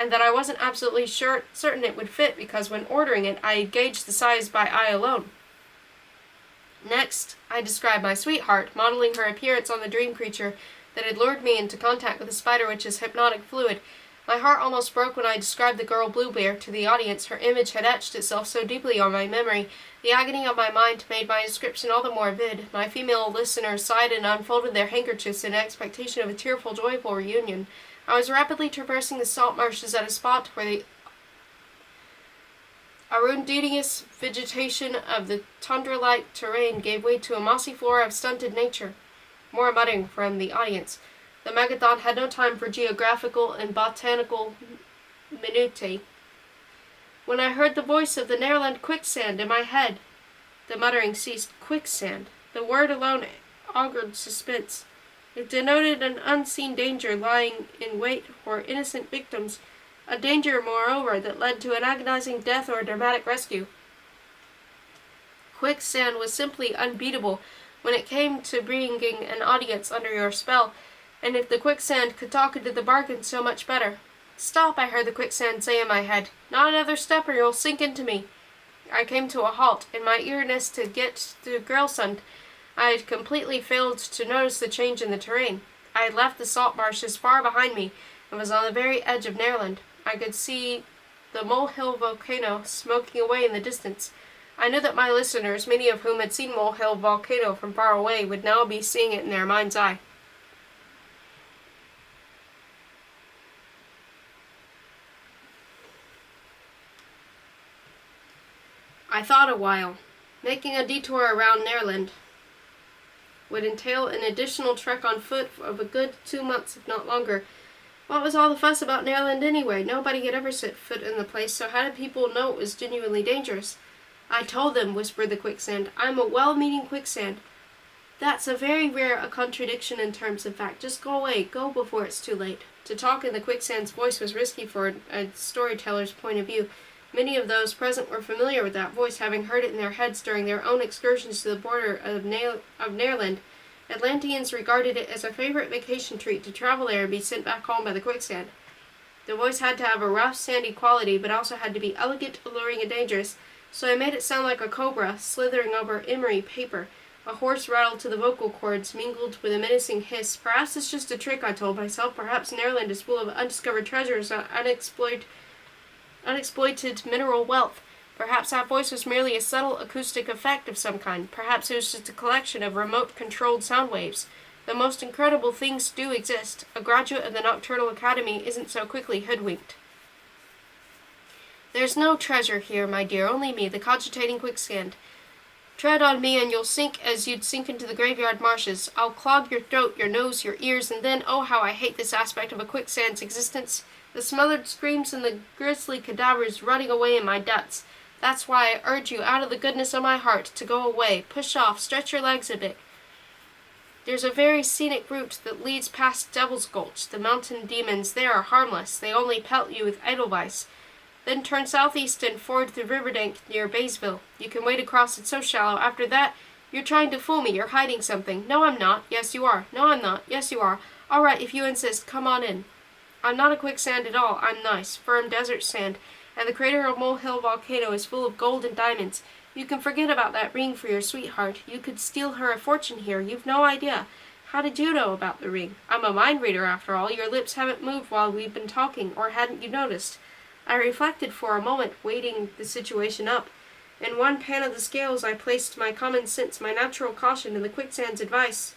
and that I wasn't absolutely certain it would fit, because when ordering it, I had gauged the size by eye alone. Next, I described my sweetheart, modeling her appearance on the dream creature that had lured me into contact with the spider witch's hypnotic fluid. My heart almost broke when I described the girl Bluebear to the audience. Her image had etched itself so deeply on my memory. The agony of my mind made my description all the more vivid. My female listeners sighed and unfolded their handkerchiefs in expectation of a tearful, joyful reunion. I was rapidly traversing the salt marshes at a spot where the arundinous vegetation of the tundra-like terrain gave way to a mossy floor of stunted nature. More muttering from the audience. The Megathon had no time for geographical and botanical minutiae. When I heard the voice of the Nearland quicksand in my head, the muttering ceased. Quicksand. The word alone augured suspense. It denoted an unseen danger lying in wait for innocent victims, a danger, moreover, that led to an agonizing death or a dramatic rescue. Quicksand was simply unbeatable. when it came to bringing an audience under your spell, and if the quicksand could talk into the bargain, so much better. Stop, I heard the quicksand say in my head. Not another step or you'll sink into me. I came to a halt. In my eagerness to get to Grelsund, I had completely failed to notice the change in the terrain. I had left the salt marshes far behind me and was on the very edge of Neerland. I could see the Molehill volcano smoking away in the distance. I knew that my listeners, many of whom had seen Molehill volcano from far away, would now be seeing it in their mind's eye. I thought a while. Making a detour around Neerland would entail an additional trek on foot of a good 2 months, if not longer. What was all the fuss about Neerland anyway? Nobody had ever set foot in the place, so how did people know it was genuinely dangerous? I told them, whispered the quicksand. I'm a well-meaning quicksand. That's a very rare a contradiction in terms of fact. Just go away. Go before it's too late. To talk in the quicksand's voice was risky for a storyteller's point of view. Many of those present were familiar with that voice, having heard it in their heads during their own excursions to the border of Neerland. Atlanteans regarded it as a favorite vacation treat to travel there and be sent back home by the quicksand. The voice had to have a rough, sandy quality, but also had to be elegant, alluring, and dangerous, so I made it sound like a cobra slithering over emery paper. A hoarse rattle to the vocal cords mingled with a menacing hiss. Perhaps it's just a trick, I told myself. Perhaps Neerland is full of undiscovered treasures, unexploited mineral wealth. Perhaps that voice was merely a subtle acoustic effect of some kind. Perhaps it was just a collection of remote-controlled sound waves. The most incredible things do exist. A graduate of the Nocturnal Academy isn't so quickly hoodwinked. There's no treasure here, my dear, only me, the cogitating quicksand. Tread on me and you'll sink as you'd sink into the graveyard marshes. I'll clog your throat, your nose, your ears, and then, oh how I hate this aspect of a quicksand's existence. The smothered screams and the grisly cadavers running away in my guts. That's why I urge you, out of the goodness of my heart, to go away. Push off, stretch your legs a bit. There's a very scenic route that leads past Devil's Gulch. The mountain demons there are harmless. They only pelt you with edelweiss. Then turn southeast and ford the Riverbank near Baysville. You can wade across, it's so shallow. After that, you're trying to fool me. You're hiding something. No, I'm not. Yes, you are. No, I'm not. Yes, you are. All right, if you insist, come on in. I'm not a quicksand at all. I'm nice, firm desert sand, and the crater of Molehill volcano is full of gold and diamonds. You can forget about that ring for your sweetheart. You could steal her a fortune here. You've no idea. How did you know about the ring? I'm a mind reader, after all. Your lips haven't moved while we've been talking, or hadn't you noticed? I reflected for a moment, weighting the situation up. In one pan of the scales I placed my common sense, my natural caution, and the quicksand's advice.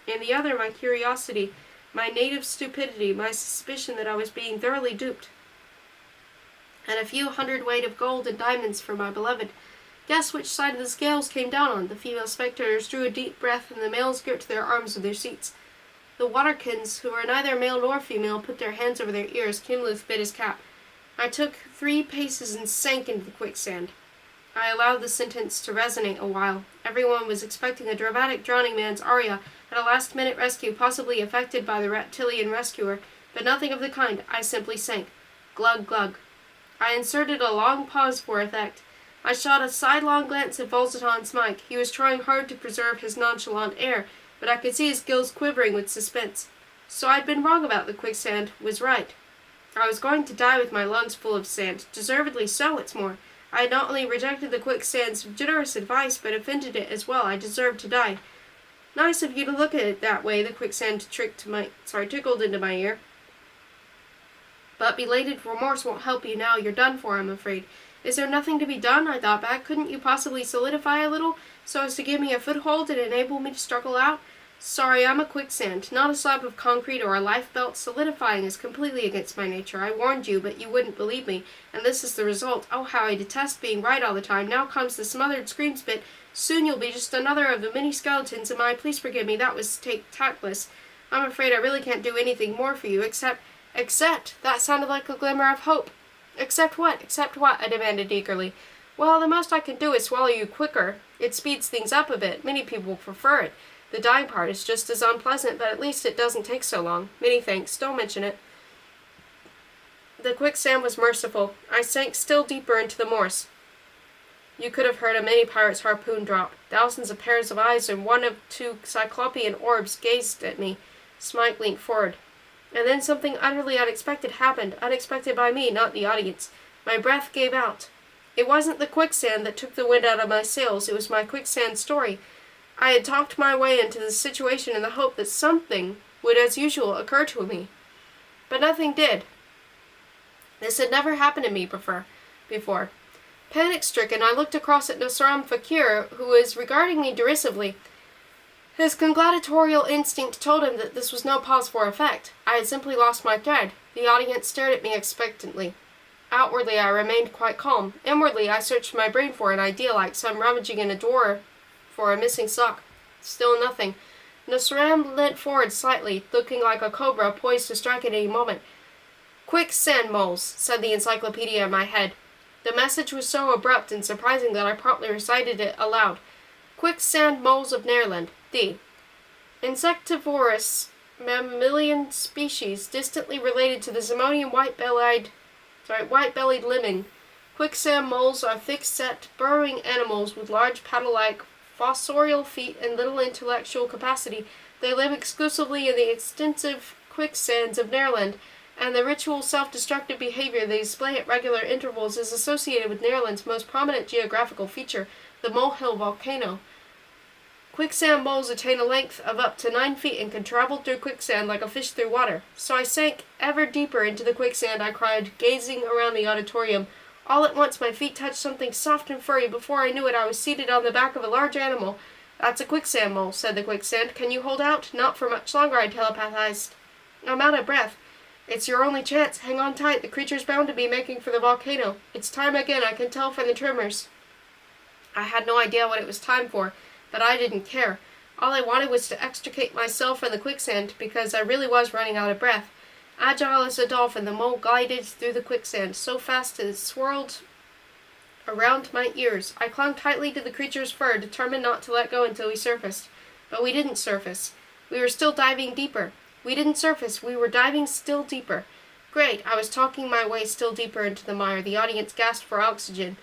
In the other, my curiosity, my native stupidity, my suspicion that I was being thoroughly duped. And a few hundredweight of gold and diamonds for my beloved. Guess which side of the scales came down on. The female spectators drew a deep breath, and the males gripped their arms with their seats. The Waterkins, who were neither male nor female, put their hands over their ears. Kimluth bit his cap. I took 3 paces and sank into the quicksand. I allowed the sentence to resonate a while. Everyone was expecting a dramatic drowning man's aria at a last-minute rescue, possibly effected by the reptilian rescuer, but nothing of the kind. I simply sank. Glug, glug. I inserted a long pause for effect. I shot a sidelong glance at Volzaton's mic. He was trying hard to preserve his nonchalant air, but I could see his gills quivering with suspense. So I'd been wrong about the quicksand, was right. I was going to die with my lungs full of sand. Deservedly so, what's more. I had not only rejected the quicksand's generous advice, but offended it as well. I deserved to die. Nice of you to look at it that way, the quicksand tickled into my ear. But belated remorse won't help you now. You're done for, I'm afraid. Is there nothing to be done? I thought back. Couldn't you possibly solidify a little, so as to give me a foothold and enable me to struggle out? Sorry, I'm a quicksand, not a slab of concrete or a life belt. Solidifying is completely against my nature. I warned you, but you wouldn't believe me, and this is the result. Oh, how I detest being right all the time. Now comes the smothered screams bit. Soon you'll be just another of the many skeletons. Am I? Please forgive me. That was tactless. I'm afraid I really can't do anything more for you, except... That sounded like a glimmer of hope. Except what? Except what? I demanded eagerly. Well, the most I can do is swallow you quicker. It speeds things up a bit. Many people prefer it. The dying part is just as unpleasant, but at least it doesn't take so long. Many thanks. Don't mention it. The quicksand was merciful. I sank still deeper into the Moers. You could have heard a mini pirate's harpoon drop. Thousands of pairs of eyes and one of two cyclopean orbs gazed at me. Smike leaned forward. And then something utterly unexpected happened. Unexpected by me, not the audience. My breath gave out. It wasn't the quicksand that took the wind out of my sails. It was my quicksand story. I had talked my way into this situation in the hope that something would, as usual, occur to me. But nothing did. This had never happened to me before. Panic-stricken, I looked across at Nosram Fakir, who was regarding me derisively. His gladiatorial instinct told him that this was no pause for effect. I had simply lost my thread. The audience stared at me expectantly. Outwardly, I remained quite calm. Inwardly, I searched my brain for an idea, like some rummaging in a drawer for a missing sock. Still nothing. Nosram leant forward slightly, looking like a cobra poised to strike at any moment. "Quicksand moles," said the encyclopedia in my head. The message was so abrupt and surprising that I promptly recited it aloud. "Quicksand moles of Neerland. D. Insectivorous mammalian species distantly related to the Zimonian white-bellied lemming. Quicksand moles are thick-set, burrowing animals with large paddle-like fossorial feet and little intellectual capacity. They live exclusively in the extensive quicksands of Neerland, and the ritual self-destructive behavior they display at regular intervals is associated with Neerland's most prominent geographical feature, the Molehill volcano. Quicksand moles attain a length of up to 9 feet and can travel through quicksand like a fish through water. So I sank ever deeper into the quicksand," I cried, gazing around the auditorium. All at once my feet touched something soft and furry. Before I knew it, I was seated on the back of a large animal. "That's a quicksand mole," said the quicksand. "Can you hold out?" "Not for much longer," I telepathized. "I'm out of breath." "It's your only chance. Hang on tight. The creature's bound to be making for the volcano. It's time again. I can tell from the tremors." I had no idea what it was time for, but I didn't care. All I wanted was to extricate myself from the quicksand, because I really was running out of breath. Agile as a dolphin, the mole glided through the quicksand, so fast that it swirled around my ears. I clung tightly to the creature's fur, determined not to let go until we surfaced. But we didn't surface. We were still diving deeper. We didn't surface. We were diving still deeper. Great! I was talking my way still deeper into the mire. The audience gasped for oxygen.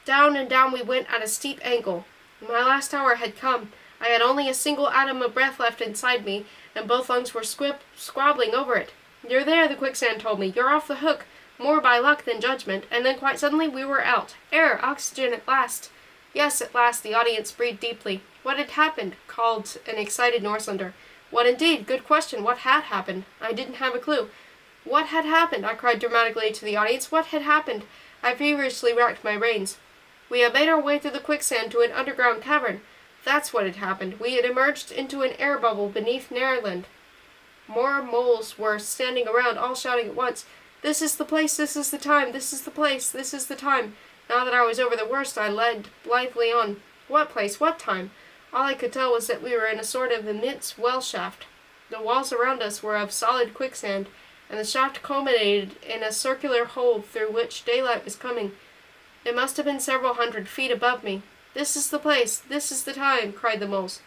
Down and down we went at a steep angle. My last hour had come. I had only a single atom of breath left inside me, and both lungs were squabbling over it. "You're there," the quicksand told me. "You're off the hook. More by luck than judgment." And then quite suddenly we were out. Air, oxygen at last. Yes, at last. The audience breathed deeply. "What had happened?" called an excited Northlander. What indeed? Good question. What had happened? I didn't have a clue. "What had happened?" I cried dramatically to the audience. "What had happened?" I feverishly racked my brains. We had made our way through the quicksand to an underground cavern. That's what had happened. We had emerged into an air bubble beneath Neerland. More moles were standing around, all shouting at once, "This is the place, this is the time, this is the place, this is the time." Now that I was over the worst, I led blithely on. What place? What time? All I could tell was that we were in a sort of immense well shaft. The walls around us were of solid quicksand, and the shaft culminated in a circular hole through which daylight was coming. It must have been several 100 feet above me. "This is the place, this is the time," cried the moles.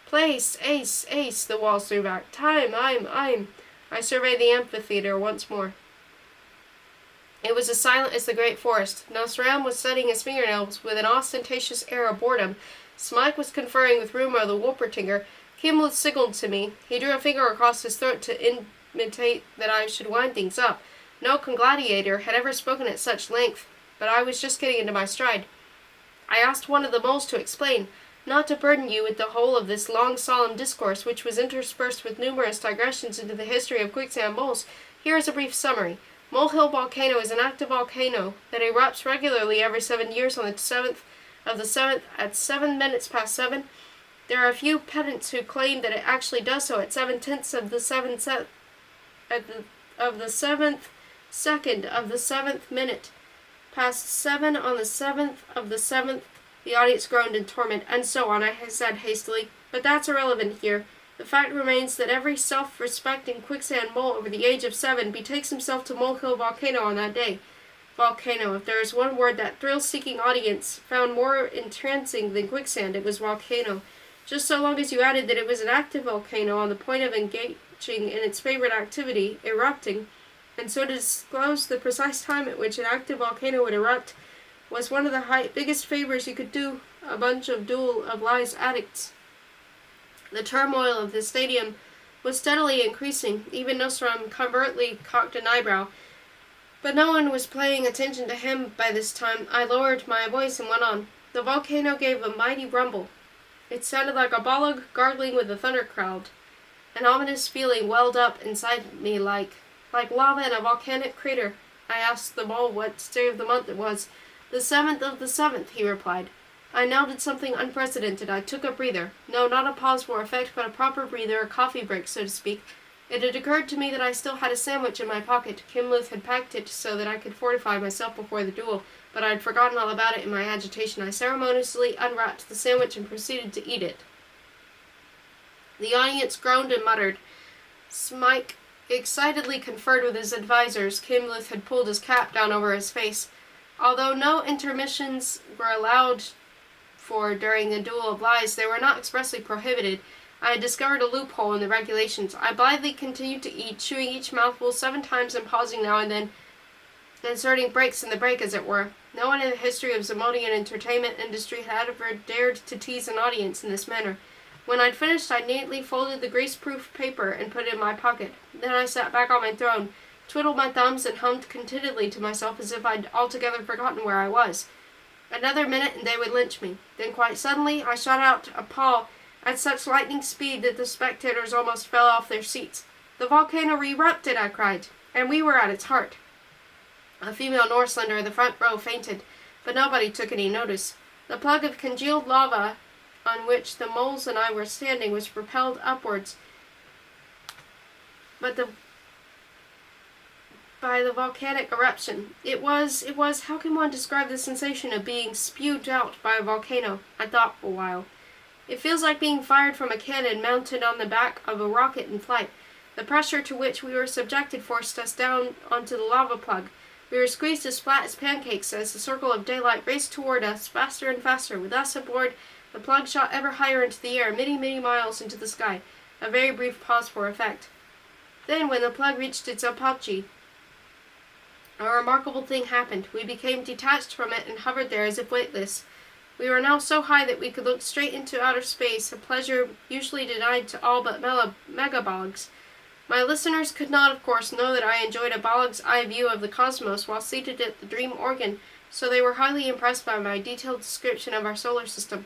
"Place, ace, ace," the walls threw back. "Time, I'm. I surveyed the amphitheater once more. It was as silent as the great forest. Nosram was setting his fingernails with an ostentatious air of boredom. Smike was conferring with Rumo the Wolpertinger. Kiml signaled to me. He drew a finger across his throat to intimate that I should wind things up. No congladiator had ever spoken at such length, but I was just getting into my stride. I asked one of the moles to explain, not to burden you with the whole of this long solemn discourse, which was interspersed with numerous digressions into the history of quicksand moles. Here is a brief summary. Molehill volcano is an active volcano that erupts regularly every 7 years on the 7th of the 7th at 7 minutes past 7. There are a few pedants who claim that it actually does so at 7/10 of the 7th second of the 7th minute. Past 7 on the 7th of the 7th, the audience groaned in torment, and so on, I said hastily. But that's irrelevant here. The fact remains that every self-respecting quicksand mole over the age of 7 betakes himself to Molehill volcano on that day. Volcano. If there is one word that thrill-seeking audience found more entrancing than quicksand, it was volcano. Just so long as you added that it was an active volcano on the point of engaging in its favorite activity, erupting, and so to disclose the precise time at which an active volcano would erupt was one of the biggest favors you could do a bunch of Duel of Lies addicts. The turmoil of the stadium was steadily increasing. Even Nostrum covertly cocked an eyebrow. But no one was paying attention to him by this time. I lowered my voice and went on. The volcano gave a mighty rumble. It sounded like a bolog gargling with a thundercloud. An ominous feeling welled up inside me like lava in a volcanic crater. I asked the mole what day of the month it was. The 7th of the 7th, he replied. I now did something unprecedented. I took a breather. No, not a pause for effect, but a proper breather, a coffee break, so to speak. It had occurred to me that I still had a sandwich in my pocket. Kimluth had packed it so that I could fortify myself before the duel, but I had forgotten all about it in my agitation. I ceremoniously unwrapped the sandwich and proceeded to eat it. The audience groaned and muttered. Smike excitedly conferred with his advisors. Kimluth had pulled his cap down over his face. Although no intermissions were allowed for during the Duel of Lies, they were not expressly prohibited. I had discovered a loophole in the regulations. I blithely continued to eat, chewing each mouthful 7 times and pausing now and then, inserting breaks in the break, as it were. No one in the history of Zamodian entertainment industry had ever dared to tease an audience in this manner. When I'd finished, I neatly folded the greaseproof paper and put it in my pocket. Then I sat back on my throne, twiddled my thumbs, and hummed contentedly to myself as if I'd altogether forgotten where I was. Another minute and they would lynch me. Then quite suddenly I shot out a paw at such lightning speed that the spectators almost fell off their seats. The volcano erupted, I cried, and we were at its heart. A female Northlander in the front row fainted, but nobody took any notice. The plug of congealed lava on which the moles and I were standing was propelled upwards by the volcanic eruption. It was, how can one describe the sensation of being spewed out by a volcano? I thought for a while. It feels like being fired from a cannon mounted on the back of a rocket in flight. The pressure to which we were subjected forced us down onto the lava plug. We were squeezed as flat as pancakes as the circle of daylight raced toward us, faster and faster. With us aboard, the plug shot ever higher into the air, many, many miles into the sky. A very brief pause for effect. Then, when the plug reached its apogee, a remarkable thing happened. We became detached from it and hovered there as if weightless. We were now so high that we could look straight into outer space, a pleasure usually denied to all but megabogs. My listeners could not, of course, know that I enjoyed a bolog's eye view of the cosmos while seated at the dream organ, so they were highly impressed by my detailed description of our solar system.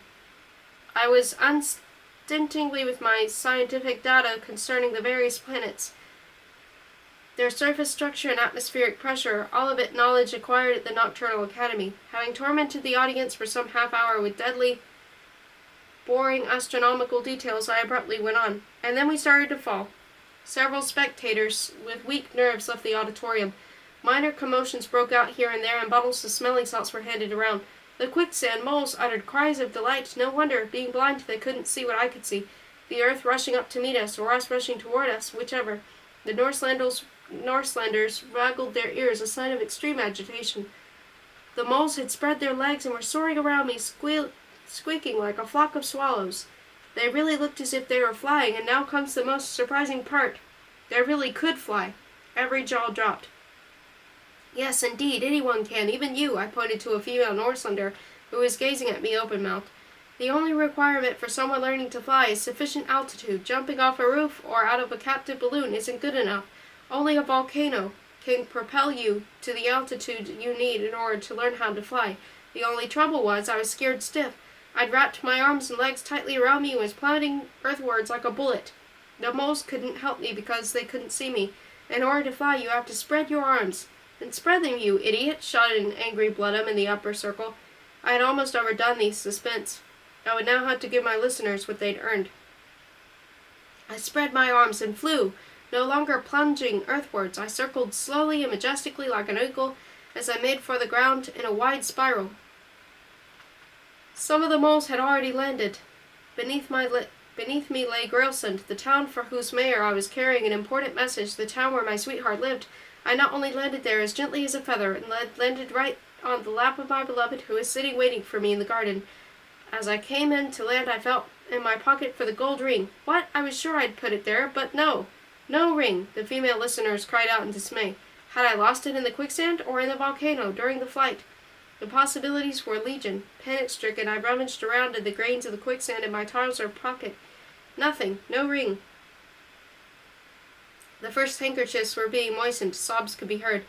I was unstintingly with my scientific data concerning the various planets, their surface structure and atmospheric pressure, all of it knowledge acquired at the Nocturnal Academy. Having tormented the audience for some half hour with deadly, boring astronomical details, I abruptly went on. And then we started to fall. Several spectators with weak nerves left the auditorium. Minor commotions broke out here and there, and bottles of smelling salts were handed around. The quicksand moles uttered cries of delight. No wonder, being blind, they couldn't see what I could see. The earth rushing up to meet us, or us rushing toward us, whichever. The Northlanders waggled their ears, a sign of extreme agitation. The moles had spread their legs and were soaring around me, squeaking like a flock of swallows. They really looked as if they were flying, and now comes the most surprising part. They really could fly. Every jaw dropped. Yes, indeed, anyone can, even you, I pointed to a female Northlander who was gazing at me open-mouthed. The only requirement for someone learning to fly is sufficient altitude. Jumping off a roof or out of a captive balloon isn't good enough. Only a volcano can propel you to the altitude you need in order to learn how to fly. The only trouble was I was scared stiff. I'd wrapped my arms and legs tightly around me and was plummeting earthwards like a bullet. The moles couldn't help me because they couldn't see me. In order to fly, you have to spread your arms. Then spread them, you idiot, shouted an angry Bloodham in the upper circle. I had almost overdone the suspense. I would now have to give my listeners what they'd earned. I spread my arms and flew, no longer plunging earthwards. I circled slowly and majestically like an eagle as I made for the ground in a wide spiral. Some of the moles had already landed. Beneath me lay Grailsund, the town for whose mayor I was carrying an important message, the town where my sweetheart lived. I not only landed there as gently as a feather, and landed right on the lap of my beloved, who was sitting waiting for me in the garden. As I came in to land, I felt in my pocket for the gold ring. What? I was sure I'd put it there, but no. No ring, the female listeners cried out in dismay. Had I lost it in the quicksand or in the volcano during the flight? The possibilities were legion. Panic-stricken, I rummaged around in the grains of the quicksand in my trouser pocket. Nothing. No ring. The first handkerchiefs were being moistened. Sobs could be heard.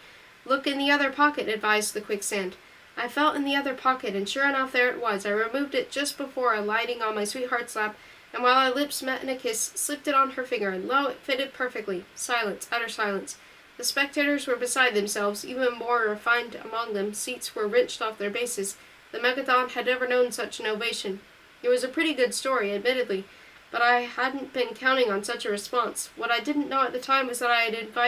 "Look in the other pocket," advised the quicksand. I felt in the other pocket, and sure enough there it was. I removed it just before alighting on my sweetheart's lap, and while our lips met in a kiss, slipped it on her finger, and lo, it fitted perfectly. Silence, utter silence. The spectators were beside themselves, even more refined among them. Seats were wrenched off their bases. The Megathon had never known such an ovation. It was a pretty good story, admittedly, but I hadn't been counting on such a response. What I didn't know at the time was that I had invited